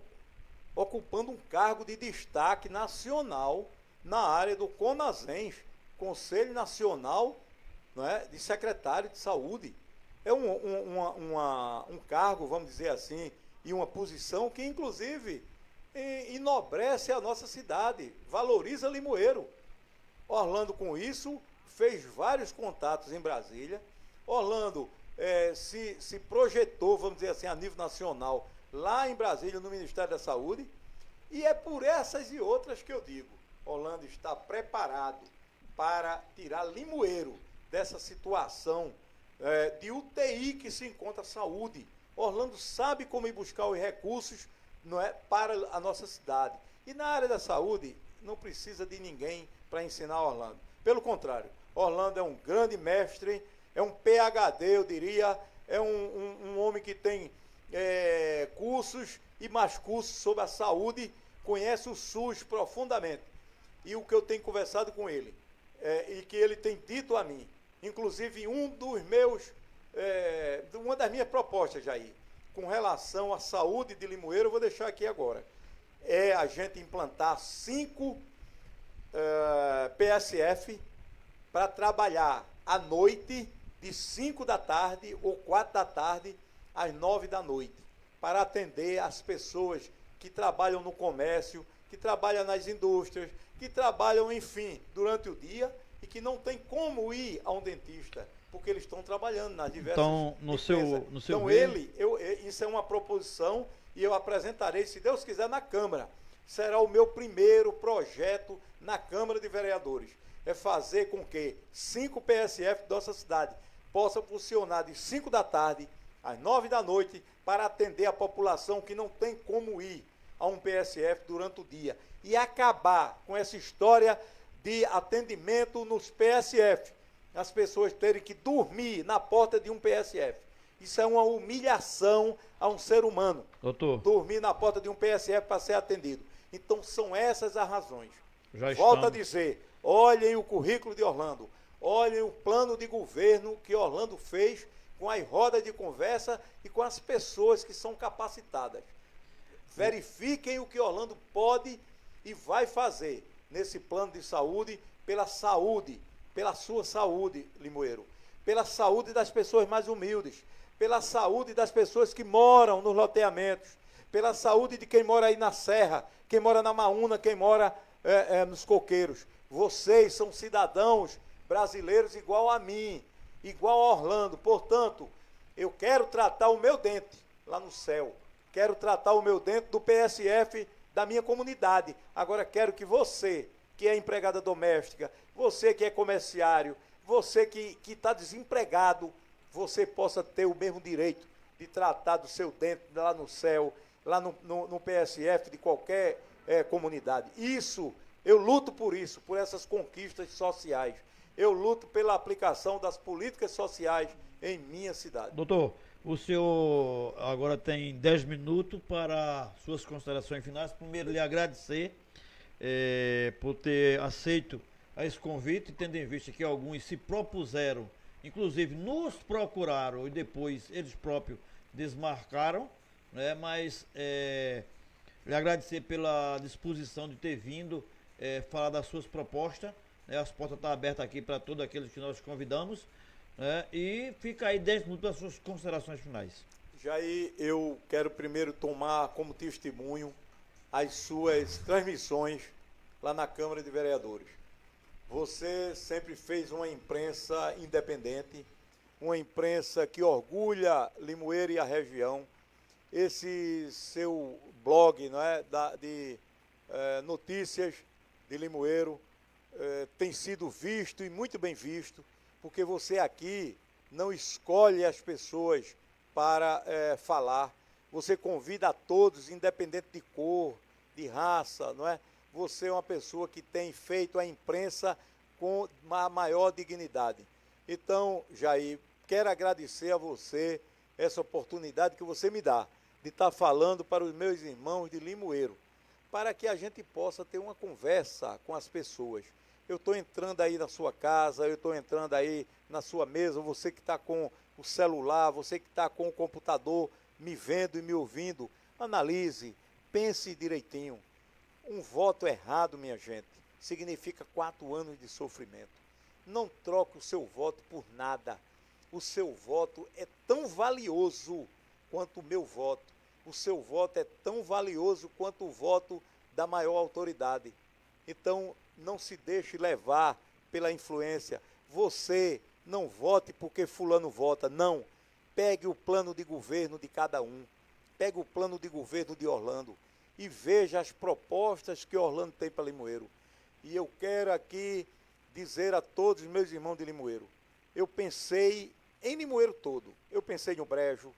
ocupando um cargo de destaque nacional na área do CONASEM, Conselho Nacional, não é, de Secretário de Saúde. É um cargo, vamos dizer assim, e uma posição que, inclusive, enobrece a nossa cidade, valoriza Limoeiro. Orlando, com isso, fez vários contatos em Brasília. Orlando se projetou, vamos dizer assim, a nível nacional, lá em Brasília, no Ministério da Saúde. E é por essas e outras que eu digo, Orlando está preparado para tirar Limoeiro dessa situação de UTI que se encontra a saúde. Orlando sabe como ir buscar os recursos, não é, para a nossa cidade. E na área da saúde, não precisa de ninguém para ensinar Orlando. Pelo contrário, Orlando é um grande mestre, é um PhD, eu diria, é um homem que tem cursos e mais cursos sobre a saúde, conhece o SUS profundamente. E o que eu tenho conversado com ele, e que ele tem dito a mim, inclusive uma das minhas propostas, Jair, com relação à saúde de Limoeiro, eu vou deixar aqui agora, é a gente implantar 5 PSF para trabalhar à noite, de 5 da tarde ou 4 da tarde às 9 da noite, para atender as pessoas que trabalham no comércio, que trabalham nas indústrias, que trabalham, enfim, durante o dia e que não tem como ir a um dentista, porque eles estão trabalhando nas diversas empresas. Então, isso é uma proposição e eu apresentarei, se Deus quiser, na Câmara. Será o meu primeiro projeto na Câmara de Vereadores. É fazer com que 5 PSF da nossa cidade possam funcionar de 5 da tarde às 9 da noite para atender a população que não tem como ir a um PSF durante o dia. E acabar com essa história de atendimento nos PSF. As pessoas terem que dormir na porta de um PSF. Isso é uma humilhação a um ser humano. Doutor. Dormir na porta de um PSF para ser atendido. Então são essas as razões. Já Volto a estamos. dizer, olhem o currículo de Orlando, olhem o plano de governo que Orlando fez com as rodas de conversa e com as pessoas que são capacitadas. Verifiquem o que Orlando pode e vai fazer nesse plano de saúde, pela sua saúde, Limoeiro, pela saúde das pessoas mais humildes, pela saúde das pessoas que moram nos loteamentos, pela saúde de quem mora aí na Serra, quem mora na Maúna, quem mora nos coqueiros. Vocês são cidadãos brasileiros igual a mim, igual a Orlando. Portanto, eu quero tratar o meu dente lá no céu. Quero tratar o meu dente do PSF da minha comunidade. Agora quero que você, que é empregada doméstica, você que é comerciário, você que está desempregado, você possa ter o mesmo direito de tratar do seu dente lá no céu, lá no PSF de qualquer comunidade. Isso, eu luto por isso, por essas conquistas sociais. Eu luto pela aplicação das políticas sociais em minha cidade. Doutor, o senhor agora tem 10 minutos para suas considerações finais. Primeiro, lhe agradecer por ter aceito esse convite, tendo em vista que alguns se propuseram, inclusive nos procuraram e depois eles próprios desmarcaram, né? Mas lhe agradecer pela disposição de ter vindo falar das suas propostas, né? As portas estão abertas aqui para todos aqueles que nós convidamos, né? E fica aí 10 minutos para as suas considerações finais. Jair, eu quero primeiro tomar como testemunho as suas transmissões lá na Câmara de Vereadores. Você sempre fez uma imprensa independente, uma imprensa que orgulha Limoeiro e a região. Esse seu blog, não é, de notícias de Limoeiro tem sido visto e muito bem visto, porque você aqui não escolhe as pessoas para falar. Você convida a todos, independente de cor, de raça, não é? Você é uma pessoa que tem feito a imprensa com a maior dignidade. Então, Jair, quero agradecer a você essa oportunidade que você me dá de estar falando para os meus irmãos de Limoeiro, para que a gente possa ter uma conversa com as pessoas. Eu estou entrando aí na sua casa, eu estou entrando aí na sua mesa, você que está com o celular, você que está com o computador, me vendo e me ouvindo, analise, pense direitinho. Um voto errado, minha gente, significa 4 anos de sofrimento. Não troque o seu voto por nada. O seu voto é tão valioso quanto o meu voto. O seu voto é tão valioso quanto o voto da maior autoridade. Então, não se deixe levar pela influência. Você não vote porque fulano vota, não. Pegue o plano de governo de cada um. Pegue o plano de governo de Orlando e veja as propostas que Orlando tem para Limoeiro. E eu quero aqui dizer a todos os meus irmãos de Limoeiro, eu pensei em Limoeiro todo. Eu pensei no Brejo,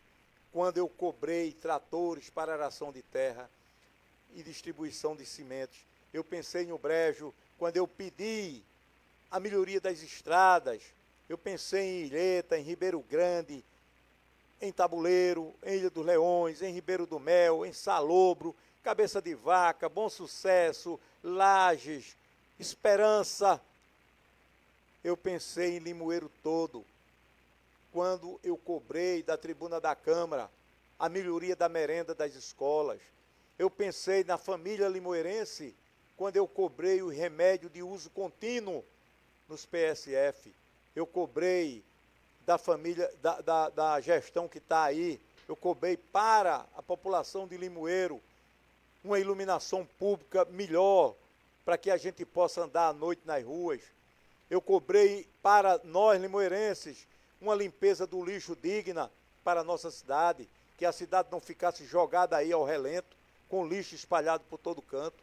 quando eu cobrei tratores para aração de terra e distribuição de cimentos. Eu pensei no Brejo, quando eu pedi a melhoria das estradas. Eu pensei em Ilheta, em Ribeiro Grande, em Tabuleiro, em Ilha dos Leões, em Ribeiro do Mel, em Salobro, Cabeça de Vaca, Bom Sucesso, Lages, Esperança. Eu pensei em Limoeiro todo, quando eu cobrei da tribuna da Câmara a melhoria da merenda das escolas. Eu pensei na família limoeirense, quando eu cobrei o remédio de uso contínuo nos PSF. Eu cobrei da família, da gestão que está aí, eu cobrei para a população de Limoeiro uma iluminação pública melhor, para que a gente possa andar à noite nas ruas. Eu cobrei para nós, limoeirenses, uma limpeza do lixo digna para a nossa cidade, que a cidade não ficasse jogada aí ao relento, com lixo espalhado por todo canto.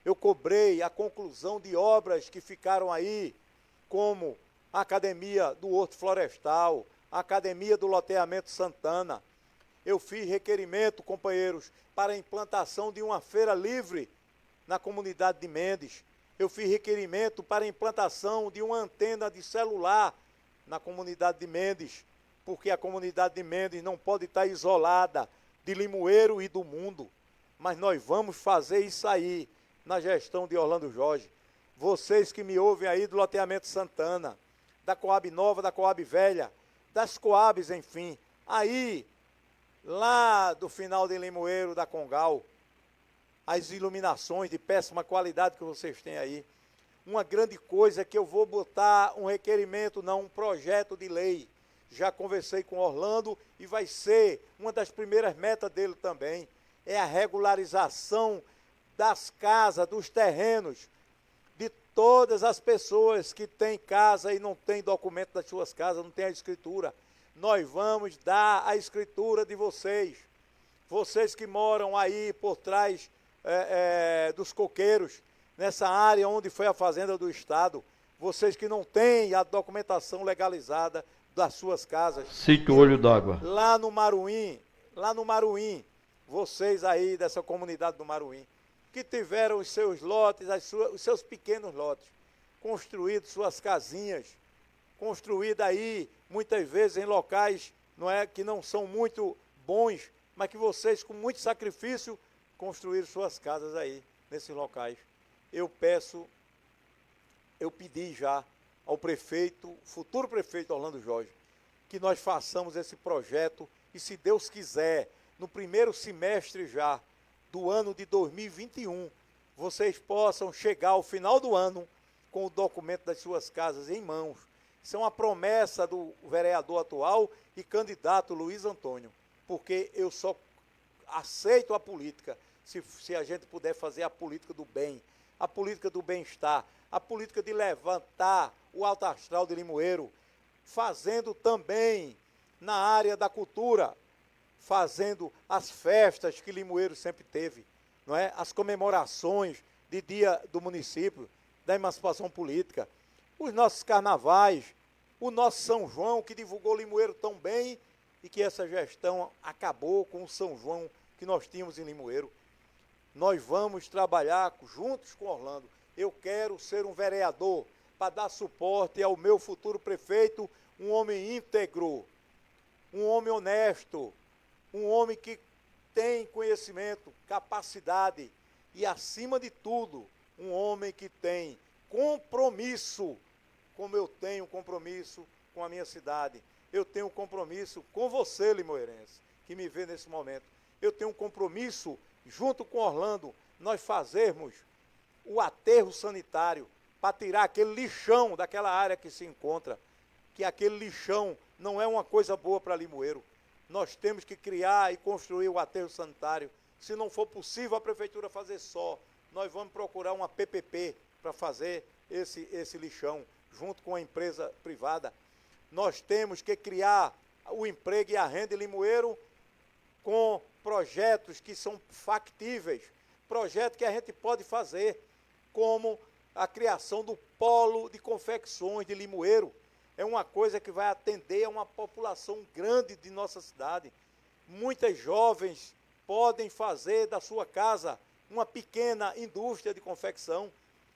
Eu cobrei a conclusão de obras que ficaram aí, como a Academia do Horto Florestal, a Academia do Loteamento Santana. Eu fiz requerimento, companheiros, para a implantação de uma feira livre na comunidade de Mendes. Eu fiz requerimento para a implantação de uma antena de celular na comunidade de Mendes, porque a comunidade de Mendes não pode estar isolada de Limoeiro e do mundo. mas nós vamos fazer isso aí na gestão de Orlando Jorge. Vocês que me ouvem aí do loteamento Santana, da Coab Nova, da Coab Velha, das Coabs, enfim, aí, lá do final de Limoeiro, da Congal, as iluminações de péssima qualidade que vocês têm aí. Uma grande coisa que eu vou botar um requerimento, não, um projeto de lei. Já conversei com Orlando e vai ser uma das primeiras metas dele também. É a regularização das casas, dos terrenos, de todas as pessoas que têm casa e não têm documento das suas casas, não têm a escritura. Nós vamos dar a escritura de vocês. Vocês que moram aí por trás dos coqueiros, nessa área onde foi a fazenda do Estado, vocês que não têm a documentação legalizada das suas casas. Sítio Olho d'Água. Lá no Maruim, vocês aí dessa comunidade do Maruim, que tiveram os seus lotes, os seus pequenos lotes, construído suas casinhas, construída aí, muitas vezes em locais que não são muito bons, mas que vocês, com muito sacrifício, construíram suas casas aí, nesses locais. Eu pedi já ao prefeito, futuro prefeito Orlando Jorge, que nós façamos esse projeto e, se Deus quiser, no primeiro semestre já do ano de 2021, vocês possam chegar ao final do ano com o documento das suas casas em mãos. Isso é uma promessa do vereador atual e candidato Luiz Antônio, porque eu só aceito a política se a gente puder fazer a política do bem, a política do bem-estar, a política de levantar o alto astral de Limoeiro, fazendo também na área da cultura, fazendo as festas que Limoeiro sempre teve, não é? As comemorações de dia do município, da emancipação política, os nossos carnavais, o nosso São João, que divulgou Limoeiro tão bem e que essa gestão acabou com o São João que nós tínhamos em Limoeiro. Nós vamos trabalhar juntos com Orlando. Eu quero ser um vereador para dar suporte ao meu futuro prefeito, um homem íntegro, um homem honesto, um homem que tem conhecimento, capacidade e, acima de tudo, um homem que tem compromisso, como eu tenho compromisso com a minha cidade. Eu tenho compromisso com você, limoeirense, que me vê nesse momento. Eu tenho um compromisso, junto com Orlando, nós fazermos o aterro sanitário para tirar aquele lixão daquela área que se encontra, que aquele lixão não é uma coisa boa para Limoeiro. Nós temos que criar e construir o aterro sanitário. Se não for possível a prefeitura fazer só, nós vamos procurar uma PPP para fazer esse lixão, junto com a empresa privada. Nós temos que criar o emprego e a renda em Limoeiro com projetos que são factíveis, projetos que a gente pode fazer, como a criação do polo de confecções de Limoeiro. É uma coisa que vai atender a uma população grande de nossa cidade. Muitas jovens podem fazer da sua casa uma pequena indústria de confecção.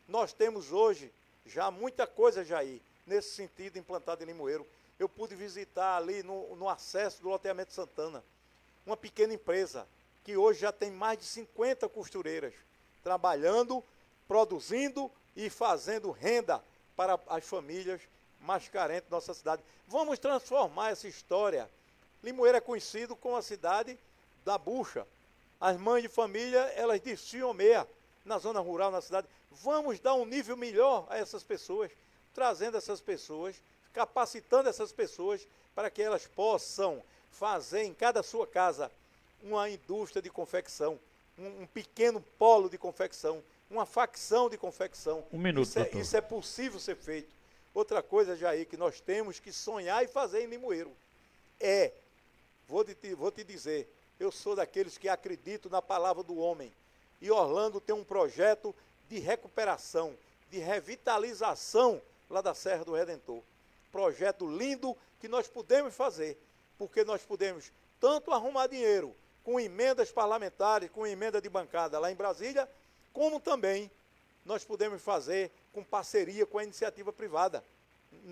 Nós temos hoje já muita coisa, Jair, nesse sentido implantado em Limoeiro. Eu pude visitar ali no acesso do loteamento Santana, uma pequena empresa que hoje já tem mais de 50 costureiras trabalhando, produzindo e fazendo renda para as famílias mais carentes da nossa cidade. Vamos transformar essa história. Limoeiro é conhecido como a cidade da bucha. As mães de família, elas desfiam meia na zona rural, na cidade. Vamos dar um nível melhor a essas pessoas, trazendo essas pessoas, capacitando essas pessoas para que elas possam fazer em cada sua casa uma indústria de confecção, um pequeno polo de confecção, uma facção de confecção. Um minuto, doutor. Isso é possível ser feito. Outra coisa, Jair, que nós temos que sonhar e fazer em Limoeiro vou te dizer, eu sou daqueles que acreditam na palavra do homem. E Orlando tem um projeto de recuperação, de revitalização lá da Serra do Redentor. Projeto lindo que nós podemos fazer, porque nós podemos tanto arrumar dinheiro com emendas parlamentares, com emenda de bancada lá em Brasília, como também nós podemos fazer com parceria com a iniciativa privada.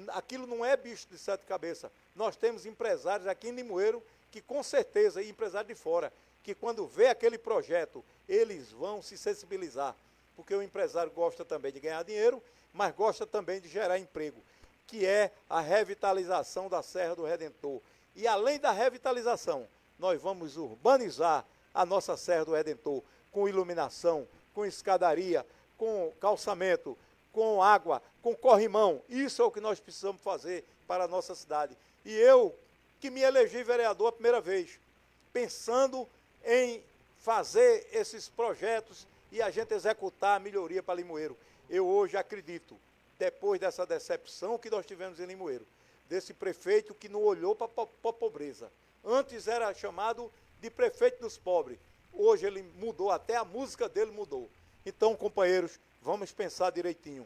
Aquilo não é bicho de sete cabeças. Nós temos empresários aqui em Limoeiro que, com certeza, e empresários de fora, que quando vê aquele projeto, eles vão se sensibilizar, porque o empresário gosta também de ganhar dinheiro, mas gosta também de gerar emprego, que é a revitalização da Serra do Redentor. E além da revitalização, nós vamos urbanizar a nossa Serra do Redentor, com iluminação, com escadaria, com calçamento, com água, com corrimão. Isso é o que nós precisamos fazer para a nossa cidade. E eu, que me elegi vereador a primeira vez, pensando em fazer esses projetos e a gente executar a melhoria para Limoeiro. Eu hoje acredito, depois dessa decepção que nós tivemos em Limoeiro, desse prefeito que não olhou para a pobreza. Antes era chamado de prefeito dos pobres. Hoje ele mudou, até a música dele mudou. Então, companheiros, vamos pensar direitinho.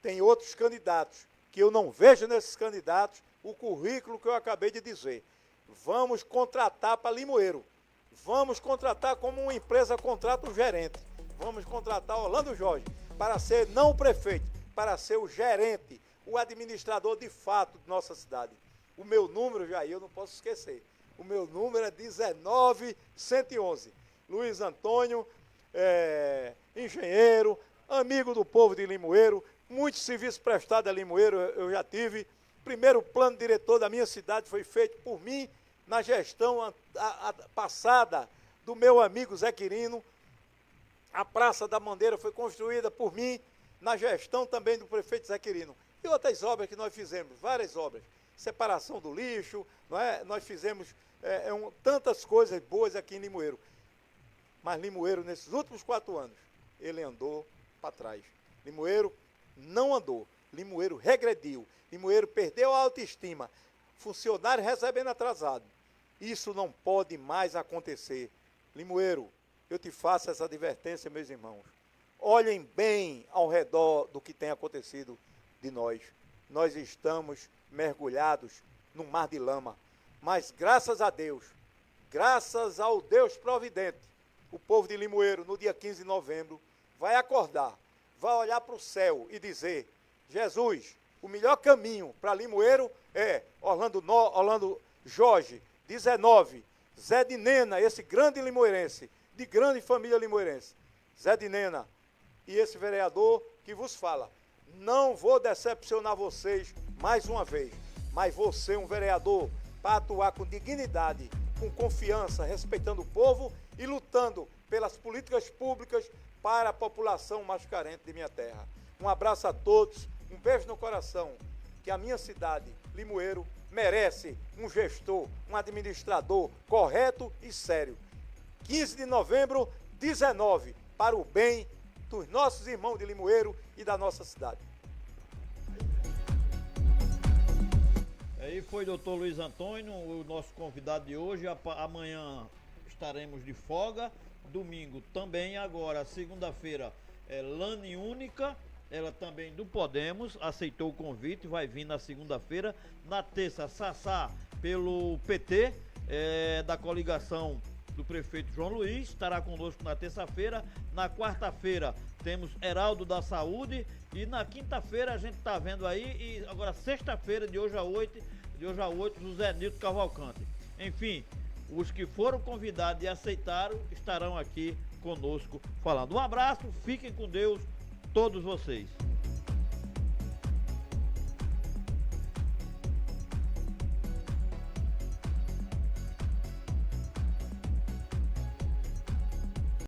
Tem outros candidatos que eu não vejo nesses candidatos o currículo que eu acabei de dizer. Vamos contratar para Limoeiro. Vamos contratar como uma empresa contrata um gerente. Vamos contratar Orlando Jorge para ser não o prefeito, para ser o gerente, o administrador de fato de nossa cidade. O meu número, Jair, eu não posso esquecer. O meu número é 19111. Luiz Antônio, engenheiro, amigo do povo de Limoeiro, muito serviço prestado a Limoeiro eu já tive. Primeiro plano diretor da minha cidade foi feito por mim na gestão passada do meu amigo Zé Quirino. A Praça da Bandeira foi construída por mim na gestão também do prefeito Zé Quirino. E outras obras que nós fizemos, várias obras. Separação do lixo, não é? Nós fizemos tantas coisas boas aqui em Limoeiro. Mas Limoeiro, nesses últimos 4 anos, ele andou para trás. Limoeiro não andou. Limoeiro regrediu. Limoeiro perdeu a autoestima. Funcionário recebendo atrasado. Isso não pode mais acontecer. Limoeiro, eu te faço essa advertência, meus irmãos. Olhem bem ao redor do que tem acontecido de nós. Nós estamos mergulhados num mar de lama. Mas graças a Deus, graças ao Deus providente, o povo de Limoeiro, no dia 15 de novembro, vai acordar, vai olhar para o céu e dizer: Jesus, o melhor caminho para Limoeiro é Orlando Jorge, 19, Zé de Nena, esse grande limoeirense, de grande família limoeirense, Zé de Nena, e esse vereador que vos fala. Não vou decepcionar vocês mais uma vez, mas vou ser um vereador para atuar com dignidade, com confiança, respeitando o povo e lutando pelas políticas públicas para a população mais carente de minha terra. Um abraço a todos, um beijo no coração, que a minha cidade, Limoeiro, merece um gestor, um administrador correto e sério. 15 de novembro, 19, para o bem dos nossos irmãos de Limoeiro e da nossa cidade. Aí foi doutor Luiz Antônio, o nosso convidado de hoje. Amanhã estaremos de folga, domingo também. Agora, segunda-feira, Lani Única, ela também do Podemos, aceitou o convite, vai vir na segunda-feira. Na terça, Sassá, pelo PT, da coligação do prefeito João Luiz, estará conosco na terça-feira. Na quarta-feira temos Heraldo da Saúde e na quinta-feira a gente está vendo aí, e agora sexta-feira, de hoje a 8, José Nilton Cavalcante. Enfim, os que foram convidados e aceitaram estarão aqui conosco falando. Um abraço, fiquem com Deus, todos vocês.